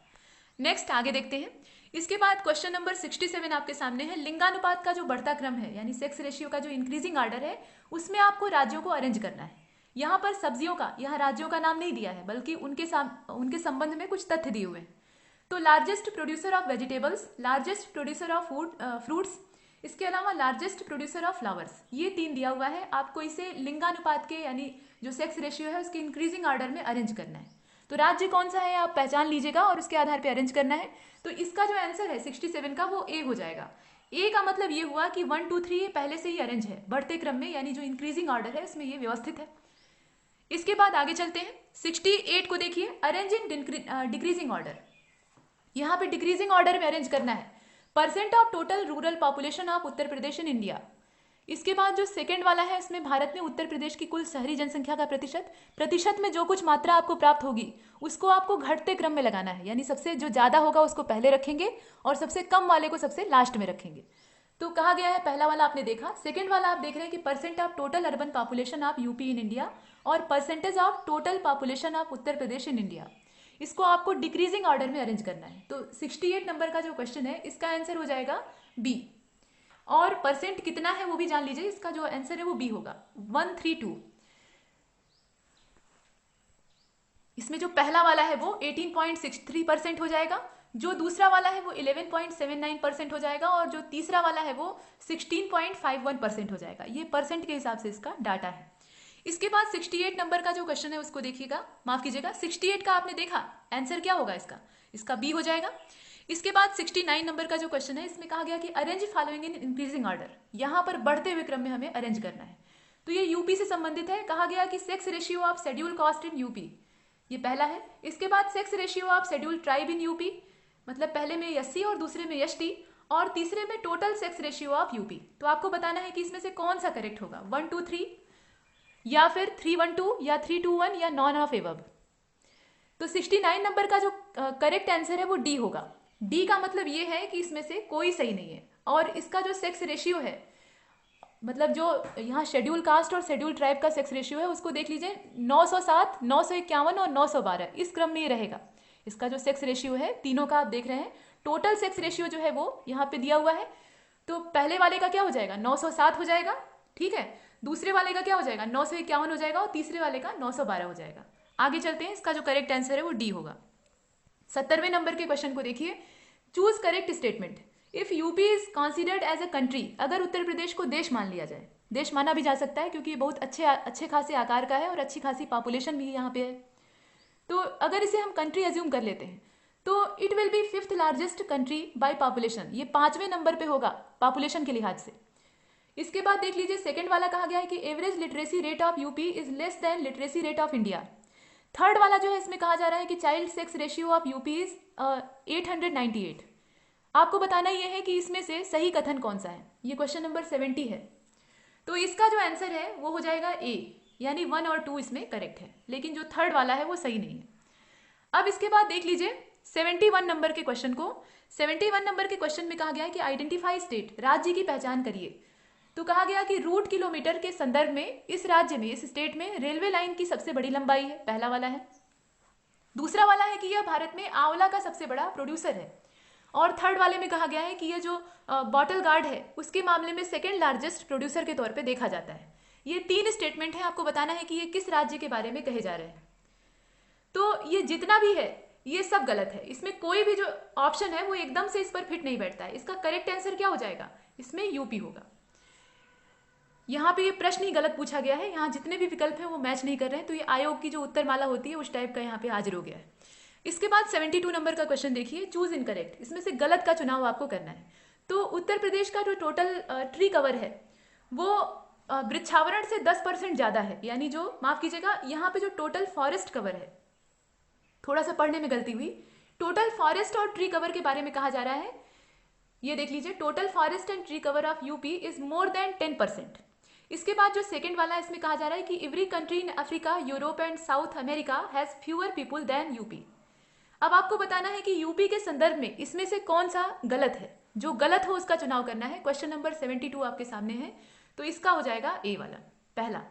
नेक्स्ट आगे देखते हैं। इसके बाद क्वेश्चन नंबर 67 आपके सामने है। लिंगानुपात का जो बढ़ता क्रम है यानी सेक्स रेशियो का जो इंक्रीजिंग ऑर्डर है उसमें आपको राज्यों को अरेंज करना है। यहाँ पर सब्जियों का, यहाँ राज्यों का नाम नहीं दिया है बल्कि उनके संबंध में कुछ तथ्य दिए हुए हैं। तो largest producer of vegetables, largest producer of fruits, इसके अलावा लार्जेस्ट प्रोड्यूसर ऑफ फ्लावर्स, ये 3 दिया हुआ है। आपको इसे लिंगानुपात के यानी जो सेक्स रेशियो है उसके इंक्रीजिंग ऑर्डर में अरेंज करना है। तो राज्य कौन सा है आप पहचान लीजिएगा और उसके आधार पे अरेंज करना है। तो इसका जो आंसर है 67 का वो ए हो जाएगा। ए का मतलब ये हुआ कि 1 2 3 ये पहले से ही अरेंज है बढ़ते क्रम में, यानी जो इंक्रीजिंग ऑर्डर है उसमें ये व्यवस्थित है। इसके बाद आगे चलते हैं। 68 को देखिए। अरेंज इन डिक्रीजिंग ऑर्डर, यहाँ पे डिक्रीजिंग ऑर्डर में अरेंज करना है। Percent of total rural population of Uttar Pradesh in India. इसके बाद जो सेकंड वाला है उसमें भारत में उत्तर प्रदेश की कुल शहरी जनसंख्या का प्रतिशत में जो कुछ मात्रा आपको प्राप्त होगी उसको आपको घटते क्रम में लगाना है, यानी सबसे जो ज्यादा होगा उसको पहले रखेंगे और सबसे कम वाले को सबसे लास्ट में रखेंगे। तो कहा गया है, पहला वाला आपने देखा। सेकंड वाला आप देख रहे हैं कि percent of total urban population of UP in India और percentage of total population of Uttar Pradesh in India, इसको आपको डिक्रीजिंग ऑर्डर में अरेंज करना है। तो 68 नंबर का जो क्वेश्चन है इसका आंसर हो जाएगा बी। और परसेंट कितना है वो भी जान लीजिए, इसका जो आंसर है वो बी होगा, 132। इसमें जो पहला वाला है वो 18.63% हो जाएगा, जो दूसरा वाला है वो 11.79% हो जाएगा, और जो तीसरा वाला है वो 16.51% हो जाएगा। ये परसेंट के हिसाब से इसका डाटा है। इसके बाद 68 नंबर का जो क्वेश्चन है उसको देखिएगा, माफ कीजिएगा 68 का आपने देखा, आंसर क्या होगा इसका बी हो जाएगा। इसके बाद 69 नंबर का जो क्वेश्चन है इसमें कहा गया कि arrange following in increasing order, यहाँ पर बढ़ते हुए क्रम में हमें अरेंज करना है। तो ये यूपी से संबंधित है। कहा गया कि sex ratio of schedule caste in UP, ये पहला है। इसके बाद sex ratio of schedule tribe in UP, मतलब पहले में एससी और दूसरे में एसटी, और तीसरे में total sex ratio of UP. तो आपको बताना है कि इसमें से कौन सा करेक्ट होगा, 1 2 3 या फिर 3 1 2 या 3 2 1 या नॉन ऑफ एबव। तो 69 नंबर का जो करेक्ट आंसर है वो डी होगा। डी का मतलब ये है कि इसमें से कोई सही नहीं है, और इसका जो सेक्स रेशियो है, मतलब जो यहाँ शेड्यूल कास्ट और शेड्यूल ट्राइब का सेक्स रेशियो है उसको देख लीजिए, 907, 951 और 912, इस क्रम में ये रहेगा। इसका जो सेक्स रेशियो है तीनों का आप देख रहे हैं, टोटल सेक्स रेशियो जो है वो यहाँ पे दिया हुआ है। तो पहले वाले का क्या हो जाएगा, 907 हो जाएगा, ठीक है। दूसरे वाले का क्या हो जाएगा, 951 हो जाएगा, और तीसरे वाले का 912 हो जाएगा। आगे चलते हैं, इसका जो करेक्ट आंसर है वो डी होगा। 70वें नंबर के क्वेश्चन को देखिए, choose correct statement if UP is considered as a country. अगर उत्तर प्रदेश को देश मान लिया जाए, देश माना भी जा सकता है क्योंकि ये बहुत अच्छे खासे आकार का है और अच्छी खासी पॉपुलेशन भी यहाँ पे है, तो अगर इसे हम कंट्री एज्यूम कर लेते हैं तो it will be 5th largest country by population. ये 5वें नंबर पे होगा पॉपुलेशन के लिहाज से। इसके बाद देख लीजिए, सेकंड वाला कहा गया है कि average literacy rate of UP is less than literacy rate of India. Third वाला जो है इसमें कहा जा रहा है कि child sex ratio of UP is 898। आपको बताना यह है कि इसमें से सही कथन कौन सा है। ये क्वेश्चन नंबर 70 है, तो इसका जो आंसर है वो हो जाएगा ए, यानी 1 और 2 इसमें करेक्ट है, लेकिन जो थर्ड वाला है वो सही नहीं है। अब इसके बाद देख लीजिए 71 नंबर के क्वेश्चन को। 71 नंबर के क्वेश्चन में कहा गया है कि आइडेंटिफाई स्टेट, राज्य की पहचान करिए। तो कहा गया कि रूट किलोमीटर के संदर्भ में इस राज्य में, इस स्टेट में रेलवे लाइन की सबसे बड़ी लंबाई है, पहला वाला है। दूसरा वाला है कि यह भारत में आंवला का सबसे बड़ा प्रोड्यूसर है, और थर्ड वाले में कहा गया है कि यह जो बॉटल गार्ड है उसके मामले में सेकेंड लार्जेस्ट प्रोड्यूसर के तौर पे देखा जाता है। ये 3 स्टेटमेंट है, आपको बताना है कि ये किस राज्य के बारे में कहे जा रहे हैं। तो ये जितना भी है ये सब गलत है, इसमें कोई भी जो ऑप्शन है वो एकदम से इस पर फिट नहीं बैठता है। इसका करेक्ट आंसर क्या हो जाएगा, इसमें यूपी होगा। यहाँ पे ये प्रश्न ही गलत पूछा गया है, यहाँ जितने भी विकल्प हैं वो मैच नहीं कर रहे हैं, तो ये आयोग की जो उत्तर माला होती है उस टाइप का यहाँ पे हाजिर हो गया है। इसके बाद 72 नंबर का क्वेश्चन देखिए, चूज इनकरेक्ट, इसमें से गलत का चुनाव आपको करना है। तो उत्तर प्रदेश का जो टोटल ट्री कवर है वो वृक्षावरण से 10% ज्यादा है, यानी जो माफ कीजिएगा यहाँ पे जो टोटल फॉरेस्ट कवर है, थोड़ा सा पढ़ने में गलती हुई, टोटल फॉरेस्ट और ट्री कवर के बारे में कहा जा रहा है। ये देख लीजिए, total forest and tree cover of UP is more than 10%। इसके बाद जो सेकंड वाला है इसमें कहा जा रहा है कि every country in Africa, Europe and South America has fewer people than UP. अब आपको बताना है कि यूपी के संदर्भ में इसमें से कौन सा गलत है, जो गलत हो उसका चुनाव करना है। क्वेश्चन नंबर 72 आपके सामने है, तो इसका हो जाएगा ए वाला, पहला।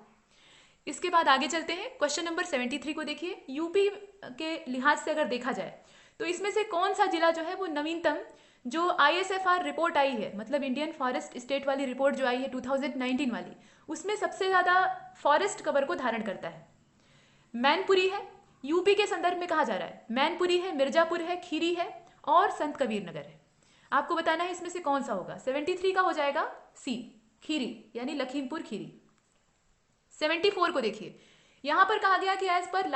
इसके बाद आगे चलते हैं, क्वेश्चन नंबर 73 को देखिए। यूपी के लिहाज से अगर देखा जाए तो इसमें से कौन सा जिला जो है वो नवीनतम जो ISFR रिपोर्ट आई है, मतलब इंडियन फॉरेस्ट स्टेट वाली रिपोर्ट जो आई है 2019 वाली, उसमें सबसे ज्यादा फॉरेस्ट कवर को धारण करता है। मैनपुरी है, यूपी के संदर्भ में कहा जा रहा है, मैनपुरी है, मिर्जापुर है, खीरी है और संत कबीर नगर है। आपको बताना है इसमें से कौन सा होगा। 73 का हो जाएगा सी, खीरी, यानी लखीमपुर खीरी। 74 को देखिए, यहां पर कहा गया कि as per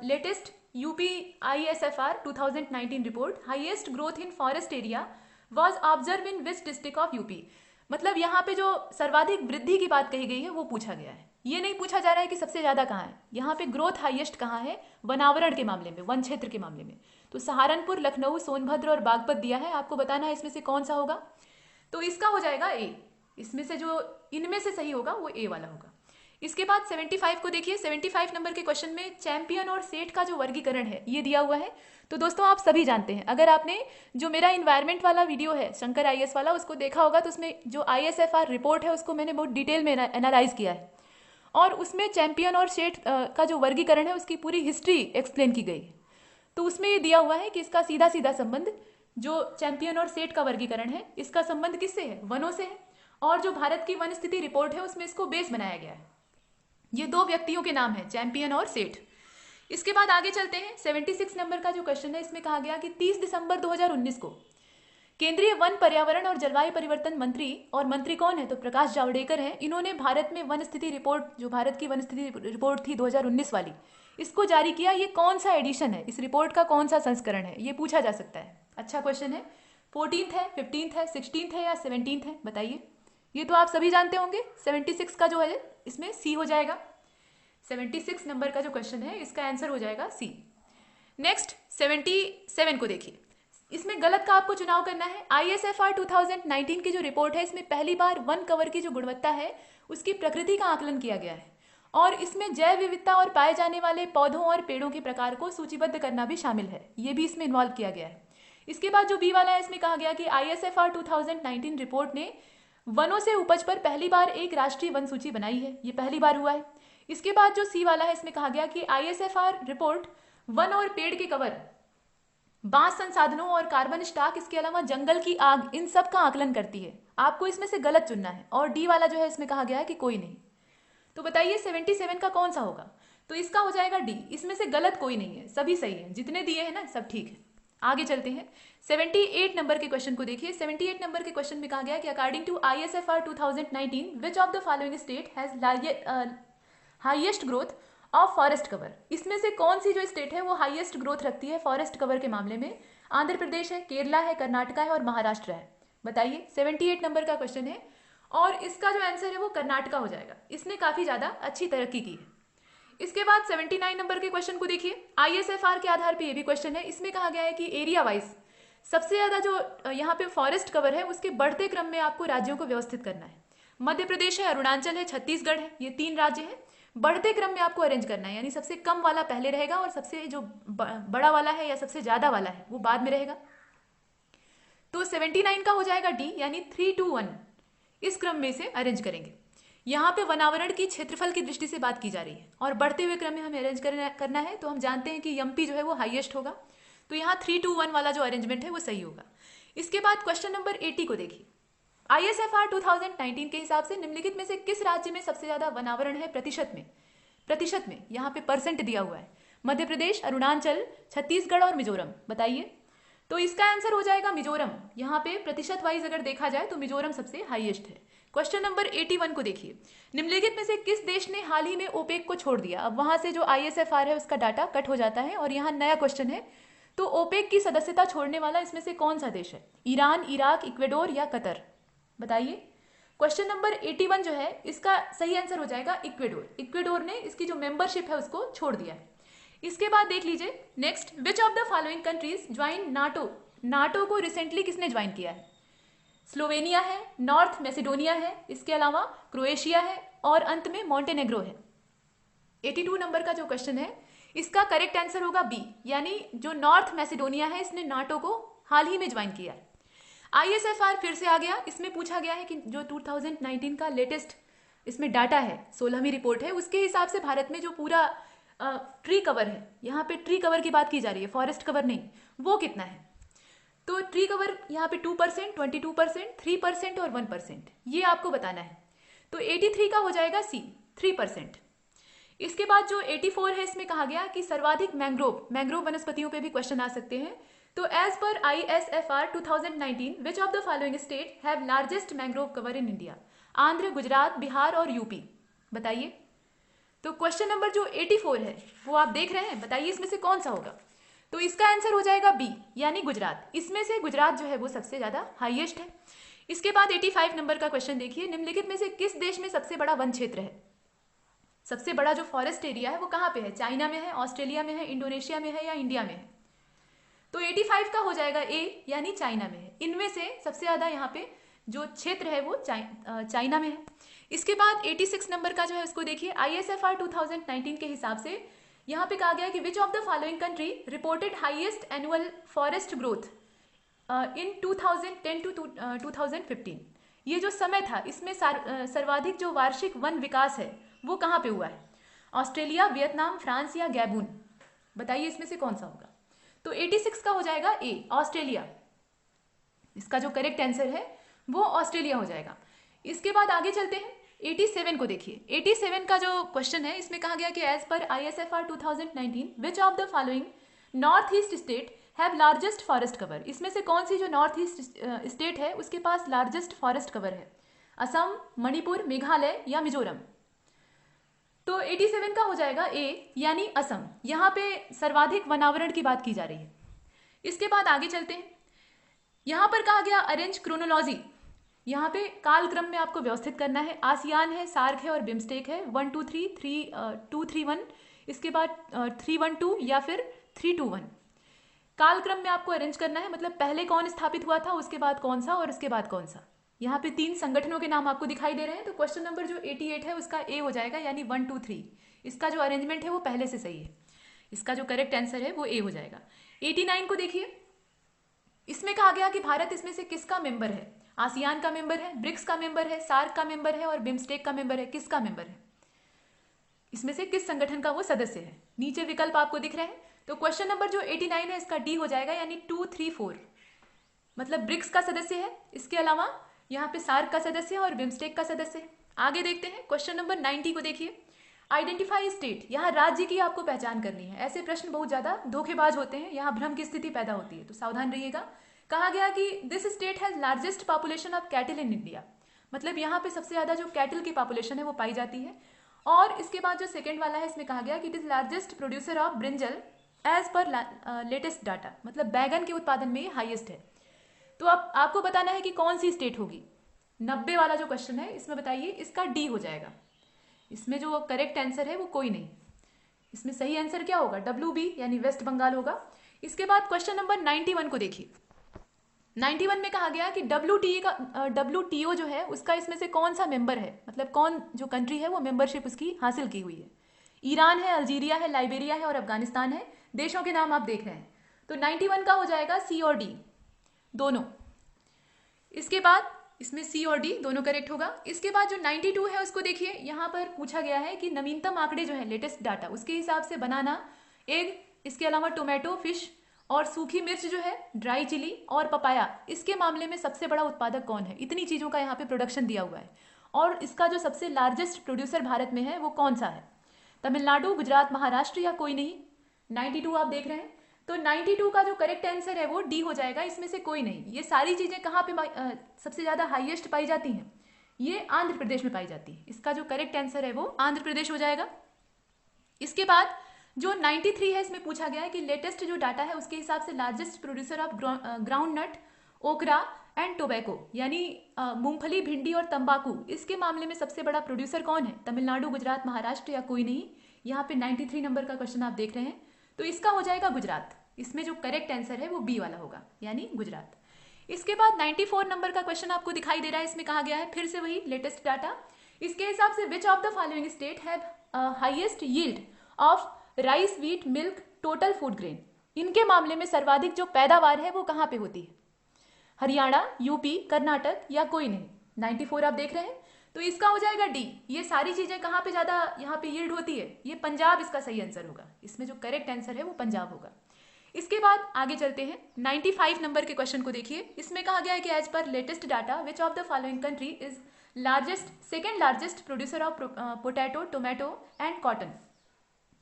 latest UP ISFR 2019 report, highest growth in forest area was observe in west district of UP. मतलब यहाँ पे जो सर्वाधिक वृद्धि की बात कही गई है वो पूछा गया है, ये नहीं पूछा जा रहा है कि सबसे ज्यादा कहाँ है। यहाँ पे ग्रोथ हाईएस्ट कहाँ है, वनावरण के मामले में, वन क्षेत्र के मामले में। तो सहारनपुर, लखनऊ, सोनभद्र और बागपत दिया है, आपको बताना है इसमें से कौन सा होगा। तो इसका हो जाएगा ए, इसमें से जो इनमें से सही होगा वो ए वाला होगा। इसके बाद 75 को देखिए। 75 नंबर के क्वेश्चन में चैंपियन और सेट का जो वर्गीकरण है ये दिया हुआ है। तो दोस्तों आप सभी जानते हैं, अगर आपने जो मेरा इन्वायरमेंट वाला वीडियो है शंकर IAS वाला उसको देखा होगा, तो उसमें जो ISFR रिपोर्ट है उसको मैंने बहुत डिटेल में एनालाइज किया है, और उसमें चैंपियन और सेट का जो वर्गीकरण है उसकी पूरी हिस्ट्री एक्सप्लेन की गई। तो उसमें ये दिया हुआ है कि इसका सीधा सीधा संबंध जो चैंपियन और सेट का वर्गीकरण है इसका संबंध किससे है, वनों से है, और जो भारत की वन स्थिति रिपोर्ट है उसमें इसको बेस बनाया गया है। ये 2 व्यक्तियों के नाम है, चैंपियन और सेठ। इसके बाद आगे चलते हैं। 76 नंबर का जो क्वेश्चन है, इसमें कहा गया कि 30 दिसंबर 2019 को केंद्रीय वन, पर्यावरण और जलवायु परिवर्तन मंत्री, और मंत्री कौन है तो प्रकाश जावड़ेकर हैं, इन्होंने भारत में वन स्थिति रिपोर्ट, जो भारत की वन स्थिति रिपोर्ट थी 2019 वाली, इसको जारी किया। ये कौन सा एडिशन है, इस रिपोर्ट का कौन सा संस्करण है, ये पूछा जा सकता है। अच्छा क्वेश्चन है। 14th है, 15th है, 16th है या 17th है, बताइए। ये तो आप सभी जानते होंगे। 76 का जो है इसमें सी हो जाएगा। 76 नंबर का जो क्वेश्चन है इसका आंसर हो जाएगा सी। नेक्स्ट 77 को देखिए। इसमें गलत का आपको चुनाव करना है। ISFR 2019 की जो रिपोर्ट है, इसमें पहली बार वन कवर की जो गुणवत्ता है उसकी प्रकृति का आकलन किया गया है, और इसमें जैव विविधता और पाए जाने वाले पौधों और पेड़ों के प्रकार को सूचीबद्ध करना भी शामिल है, ये भी इसमें इन्वॉल्व किया गया है। इसके बाद जो बी वाला है, इसमें कहा गया कि ISFR 2019 रिपोर्ट ने वनों से उपज पर पहली बार एक राष्ट्रीय वन सूची बनाई है, ये पहली बार हुआ है। इसके बाद जो सी वाला है, इसमें कहा गया कि ISFR रिपोर्ट वन और पेड़ के कवर, बांस संसाधनों और कार्बन स्टॉक, इसके अलावा जंगल की आग, इन सब का आकलन करती है। आपको इसमें से गलत चुनना है, और डी वाला जो है इसमें कहा गया है कि कोई नहीं। तो बताइए 77 का कौन सा होगा, तो इसका हो जाएगा डी। इसमें से गलत कोई नहीं है, सभी सही है, जितने दिए हैं ना सब ठीक है। आगे चलते हैं। 78 नंबर के क्वेश्चन को देखिए। 78 नंबर के क्वेश्चन में कहा गया कि according to ISFR 2019 which of the following state has highest growth of forest cover. इसमें से कौन सी जो स्टेट है वो हाईएस्ट ग्रोथ रखती है फॉरेस्ट कवर के मामले में? आंध्र प्रदेश है, केरला है, कर्नाटका है और महाराष्ट्र है। बताइए 78 नंबर का क्वेश्चन है, और इसका जो आंसर है वो कर्नाटका हो जाएगा। इसने काफी ज्यादा अच्छी तरक्की की है। इसके बाद 79 नंबर के क्वेश्चन को देखिए। ISFR के आधार पर यह भी क्वेश्चन है। इसमें कहा गया है कि एरिया वाइज सबसे ज्यादा जो यहाँ पे फॉरेस्ट कवर है उसके बढ़ते क्रम में आपको राज्यों को व्यवस्थित करना है। मध्य प्रदेश है, अरुणाचल है, छत्तीसगढ़ है, ये 3 राज्य हैं। बढ़ते क्रम में आपको अरेंज करना है, यानी सबसे कम वाला पहले रहेगा और सबसे जो बड़ा वाला है या सबसे ज्यादा वाला है वो बाद में रहेगा। तो 79 का हो जाएगा डी, यानी 3 to 1 इस क्रम में से अरेंज करेंगे। यहाँ पे वनावरण की क्षेत्रफल की दृष्टि से बात की जा रही है, और बढ़ते हुए क्रम में हमें अरेंज करना है। तो हम जानते हैं कि एमपी जो है वो हाईएस्ट होगा, तो यहाँ 3 to 1 वाला जो अरेंजमेंट है वो सही होगा। इसके बाद क्वेश्चन नंबर 80 को देखिए। ISFR 2019 के हिसाब से निम्नलिखित में से किस राज्य में सबसे ज्यादा वनावरण है प्रतिशत में? प्रतिशत में यहाँ पे परसेंट दिया हुआ है। मध्य प्रदेश, अरुणाचल, छत्तीसगढ़ और मिजोरम। बताइए। तो इसका आंसर हो जाएगा मिजोरम। यहाँ पे प्रतिशत वाइज अगर देखा जाए तो मिजोरम सबसे हाईएस्ट है। क्वेश्चन नंबर 81 को देखिए। निम्नलिखित में से किस देश ने हाल ही में ओपेक को छोड़ दिया? अब वहां से जो ISFR है उसका डाटा कट हो जाता है, और यहाँ नया क्वेश्चन है। तो ओपेक की सदस्यता छोड़ने वाला इसमें से कौन सा देश है? ईरान, इराक, इक्वेडोर या कतर? बताइए। क्वेश्चन नंबर 81 जो है इसका सही आंसर हो जाएगा इक्वेडोर। इक्वेडोर ने इसकी जो मेंबरशिप है उसको छोड़ दिया है। इसके बाद देख लीजिए next, which of the following countries join NATO? NATO को रिसेंटली किसने ज्वाइन किया है? स्लोवेनिया है, नॉर्थ मैसेडोनिया है, इसके अलावा क्रोएशिया है, और अंत में मॉन्टेनेग्रो है। 82 नंबर का जो क्वेश्चन है इसका करेक्ट आंसर होगा बी, यानी जो नॉर्थ मैसेडोनिया है इसने नाटो को हाल ही में ज्वाइन किया है। ISFR फिर से आ गया। इसमें पूछा गया है कि जो 2019 का लेटेस्ट इसमें डाटा है, 16वीं रिपोर्ट है, उसके हिसाब से भारत में जो पूरा ट्री कवर है, यहाँ पे ट्री कवर की बात की जा रही है, फॉरेस्ट कवर नहीं, वो कितना है? तो ट्री कवर यहाँ पे 2%, 22%, 3% और 1%, ये आपको बताना है। तो 83 का हो जाएगा सी, 3%। इसके बाद जो 84 है इसमें कहा गया कि सर्वाधिक मैंग्रोव वनस्पतियों पे भी क्वेश्चन आ सकते हैं। तो as per ISFR 2019 which of the following state have largest mangrove cover in India? Andhra, Gujarat, Bihar और यूपी। बताइए। तो क्वेश्चन नंबर जो 84 है वो आप देख रहे हैं, बताइए इसमें से कौन सा होगा? तो इसका आंसर हो जाएगा बी, यानी गुजरात। इसमें से गुजरात जो है वो सबसे ज्यादा हाईएस्ट है। इसके बाद 85 नंबर का क्वेश्चन देखिए। निम्नलिखित में से किस देश में सबसे बड़ा वन क्षेत्र है? सबसे बड़ा जो फॉरेस्ट एरिया है वो कहाँ पे है? चाइना में है, ऑस्ट्रेलिया में है, इंडोनेशिया में है या इंडिया में है? तो 85 का हो जाएगा ए, यानी चाइना में है। इनमें से सबसे ज्यादा यहाँ पे जो क्षेत्र है वो चाइना में है। इसके बाद 86 नंबर का जो है उसको देखिए। ISFR 2019 के हिसाब से यहाँ पे कहा गया कि which of the following country reported highest annual forest growth in 2010 to 2015। ये जो समय था इसमें सर्वाधिक जो वार्षिक वन विकास है वो कहाँ पे हुआ है? ऑस्ट्रेलिया, वियतनाम, फ्रांस या गैबून? बताइए इसमें से कौन सा होगा? तो 86 का हो जाएगा ए, ऑस्ट्रेलिया। इसका जो करेक्ट आंसर है वो ऑस्ट्रेलिया हो जाएगा। इसके बाद आगे चलते हैं। 87 को देखिए। 87 का जो क्वेश्चन है इसमें कहा गया कि as per ISFR 2019 which of the following north east state have largest forest cover. इसमें से कौन सी जो नॉर्थ ईस्ट स्टेट है उसके पास लार्जेस्ट फॉरेस्ट कवर है? असम, मणिपुर, मेघालय या मिजोरम? तो 87 का हो जाएगा ए, यानी असम। यहाँ पे सर्वाधिक वनावरण की बात की जा रही है। इसके बाद आगे चलते हैं। यहाँ पर कहा गया अरेंज क्रोनोलॉजी, यहाँ पे कालक्रम में आपको व्यवस्थित करना है। आसियान है, सार्क है और बिम्स्टेक है, 1 2 3 3 2 3 1, इसके बाद 3 1 2 या फिर 3 2 1। कालक्रम में आपको अरेंज करना है, मतलब पहले कौन स्थापित हुआ था, उसके बाद कौन सा और उसके बाद कौन सा। यहाँ पे 3 संगठनों के नाम आपको दिखाई दे रहे हैं। तो क्वेश्चन नंबर जो 88 है उसका ए हो जाएगा, यानी 1 2 3। इसका जो अरेंजमेंट है वो पहले से सही है, इसका जो करेक्ट आंसर है वो ए हो जाएगा। 89 को देखिए। इसमें कहा गया कि भारत इसमें से किसका मेंबर है? आसियान का मेंबर है, ब्रिक्स का मेंबर है, सार्क का मेंबर है और बिम्स्टेक का मेंबर है। किसका मेंबर है? इसमें से किस संगठन का वो सदस्य है? नीचे विकल्प आपको दिख रहे हैं। तो क्वेश्चन नंबर जो 89 है इसका डी हो जाएगा, यानी 2 3 4, मतलब ब्रिक्स का सदस्य है। इसके अलावा यहाँ पे सार्क का सदस्य है और बिम्स्टेक का सदस्य है। आगे देखते हैं क्वेश्चन नंबर 90 को देखिए। आइडेंटिफाई स्टेट, यहाँ राज्य की आपको पहचान करनी है। ऐसे प्रश्न बहुत ज्यादा धोखेबाज होते हैं, यहाँ भ्रम की स्थिति पैदा होती है, तो सावधान रहिएगा। कहा गया कि this state has largest population of cattle in India, मतलब यहाँ पे सबसे ज्यादा जो कैटल की पॉपुलेशन है वो पाई जाती है। और इसके बाद जो सेकंड वाला है इसमें कहा गया कि it is largest producer of brinjal as per latest data, मतलब बैगन के उत्पादन में हाईएस्ट है। तो अब आपको बताना है कि कौन सी स्टेट होगी। 90 वाला जो क्वेश्चन है इसमें बताइए, इसका डी हो जाएगा। इसमें जो करेक्ट आंसर है वो कोई नहीं, इसमें सही आंसर क्या होगा? WB, यानी वेस्ट बंगाल होगा। इसके बाद क्वेश्चन नंबर 91 को देखिए। 91 में कहा गया कि WTO जो है उसका इसमें से कौन सा मेंबर है, मतलब कौन जो कंट्री है वो मेंबरशिप उसकी हासिल की हुई है। ईरान है, अल्जीरिया है, लाइबेरिया है और अफगानिस्तान है। देशों के नाम आप देख रहे हैं। तो 91 का हो जाएगा सी और डी दोनों। इसके बाद इसमें सी और डी दोनों करेक्ट होगा। इसके बाद जो 92 है उसको देखिए। यहाँ पर पूछा गया है कि नवीनतम आंकड़े जो है, लेटेस्ट डाटा, उसके हिसाब से बनाना, एग, इसके अलावा टोमेटो, फिश और सूखी मिर्च जो है, ड्राई चिली और पपाया, इसके मामले में सबसे बड़ा उत्पादक कौन है? इतनी चीज़ों का यहाँ पे प्रोडक्शन दिया हुआ है। और इसका जो सबसे लार्जेस्ट प्रोड्यूसर भारत में है वो कौन सा है? तमिलनाडु, गुजरात, महाराष्ट्र या कोई नहीं? 92 आप देख रहे हैं। तो 92 का जो करेक्ट आंसर है वो डी हो जाएगा, इसमें से कोई नहीं। ये सारी चीजें कहाँ पे सबसे ज्यादा हाईएस्ट पाई जाती हैं? ये आंध्र प्रदेश में पाई जाती है। इसका जो करेक्ट आंसर है वो आंध्र प्रदेश हो जाएगा। इसके बाद जो 93 है इसमें पूछा गया है कि लेटेस्ट जो डाटा है उसके हिसाब से largest producer of ground nut, okra and tobacco, यानी मूंगफली, भिंडी और तंबाकू, इसके मामले में सबसे बड़ा प्रोड्यूसर कौन है? तमिलनाडु, गुजरात, महाराष्ट्र या कोई नहीं? यहाँ पे 93 नंबर का क्वेश्चन आप देख रहे हैं, तो इसका हो जाएगा गुजरात। इसमें जो करेक्ट आंसर है वो बी वाला होगा, यानी गुजरात। इसके बाद 94 नंबर का क्वेश्चन आपको दिखाई दे रहा है। इसमें कहा गया है फिर से वही लेटेस्ट डाटा। इसके हिसाब से विच of the following state have highest yield of rice, wheat, milk, total food grain, इनके मामले में सर्वाधिक जो पैदावार है वो कहाँ पे होती है? हरियाणा, यूपी, कर्नाटक या कोई नहीं? 94 आप देख रहे हैं, तो इसका हो जाएगा डी। ये सारी चीजें कहाँ पे ज्यादा यहाँ पे यील्ड होती है? ये पंजाब इसका सही आंसर होगा। इसमें जो करेक्ट आंसर है वो पंजाब होगा। इसके बाद आगे चलते हैं। 95 नंबर के क्वेश्चन को देखिए। इसमें कहा गया है कि as per latest data which of the following country is second largest producer of potato, tomato and cotton,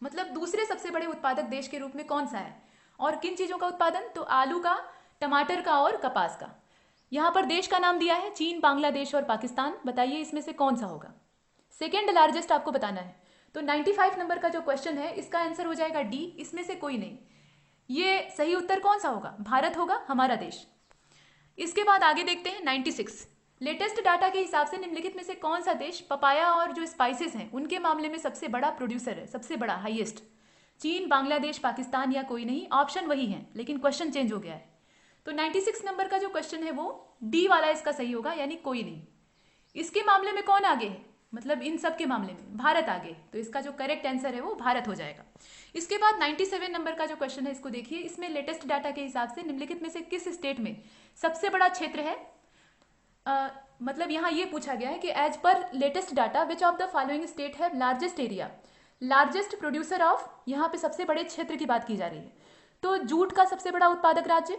मतलब दूसरे सबसे बड़े उत्पादक देश के रूप में कौन सा है? और किन चीजों का उत्पादन? तो आलू का, टमाटर का और कपास का। यहाँ पर देश का नाम दिया है चीन, बांग्लादेश और पाकिस्तान। बताइए इसमें से कौन सा होगा? सेकेंड लार्जेस्ट आपको बताना है। तो 95 नंबर का जो क्वेश्चन है इसका आंसर हो जाएगा डी, इसमें से कोई नहीं। ये सही उत्तर कौन सा होगा? भारत होगा, हमारा देश। इसके बाद आगे देखते हैं 96। लेटेस्ट डाटा के हिसाब से निम्नलिखित में से कौन सा देश पपाया और जो स्पाइसेस हैं उनके मामले में सबसे बड़ा प्रोड्यूसर है, सबसे बड़ा, हाईएस्ट? चीन, बांग्लादेश, पाकिस्तान या कोई नहीं? ऑप्शन वही है लेकिन क्वेश्चन चेंज हो गया है। तो 96 नंबर का जो क्वेश्चन है वो डी वाला इसका सही होगा, यानी कोई नहीं। इसके मामले में कौन आगे है? मतलब इन सब के मामले में भारत आगे, तो इसका जो करेक्ट आंसर है वो भारत हो जाएगा। इसके बाद 97 नंबर का जो क्वेश्चन है इसको देखिए। इसमें लेटेस्ट डाटा के हिसाब से निम्नलिखित में से किस स्टेट में सबसे बड़ा क्षेत्र है? मतलब यहाँ ये पूछा गया है कि as per latest data which of the following state है largest area, largest producer of, यहाँ पे सबसे बड़े क्षेत्र की बात की जा रही है। तो जूट का सबसे बड़ा उत्पादक राज्य,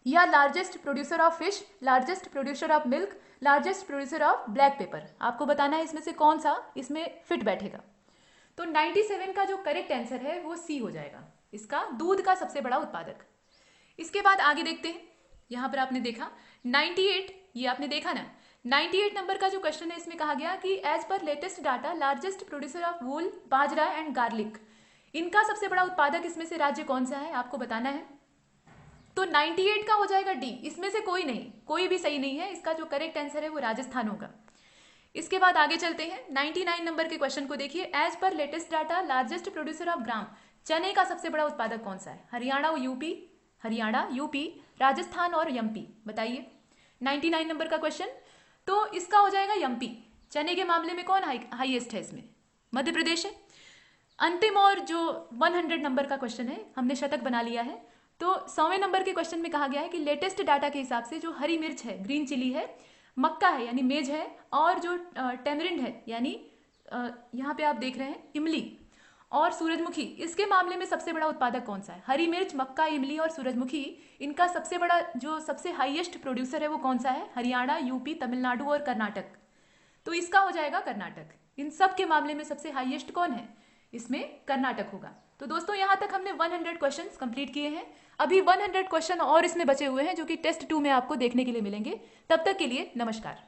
या largest producer of fish, largest producer of milk, largest producer of black pepper. आपको बताना है इसमें से कौन सा इसमें फिट बैठेगा। तो 97 का जो करेक्ट आंसर है वो सी हो जाएगा, इसका दूध का सबसे बड़ा उत्पादक। इसके बाद आगे देखते हैं। यहाँ पर आपने देखा 98, ये आपने देखा ना, 98 नंबर का जो क्वेश्चन है इसमें कहा गया कि as per latest data largest producer of wool, bajra and garlic, इनका सबसे बड़ा उत्पादक इसमें से राज्य कौन सा है आपको बताना है। तो 98 का हो जाएगा डी, इसमें से कोई नहीं, कोई भी सही नहीं है, इसका जो करेक्ट आंसर है वो राजस्थान होगा। इसके बाद आगे चलते हैं। 99 नंबर के क्वेश्चन को देखिए, as per latest data largest producer of gram, चने का सबसे बड़ा उत्पादक कौन सा है? हरियाणा, यूपी, राजस्थान और एमपी, बताइए 99 नंबर का क्वेश्चन। तो इसका हो जाएगा एमपी। चने के मामले में कौन हाईएस्ट है? इसमें मध्य प्रदेश है। अंतिम और जो 100 नंबर का क्वेश्चन है, हमने शतक बना लिया है। तो 100वें नंबर के क्वेश्चन में कहा गया है कि लेटेस्ट डाटा के हिसाब से जो हरी मिर्च है, ग्रीन चिली है, मक्का है यानी मेज है, और जो टेमरिंड है यानी यहाँ पे आप देख रहे हैं इमली और सूरजमुखी, इसके मामले में सबसे बड़ा उत्पादक कौन सा है? हरी मिर्च, मक्का, इमली और सूरजमुखी, इनका सबसे बड़ा जो सबसे हाईएस्ट प्रोड्यूसर है वो कौन सा है? हरियाणा, यूपी, तमिलनाडु और कर्नाटक। तो इसका हो जाएगा कर्नाटक। इन सब के मामले में सबसे हाईएस्ट कौन है? इसमें कर्नाटक होगा। तो दोस्तों यहाँ तक हमने 100 क्वेश्चंस कंप्लीट किए हैं। अभी 100 क्वेश्चन और इसमें बचे हुए हैं जो कि टेस्ट 2 में आपको देखने के लिए मिलेंगे। तब तक के लिए नमस्कार।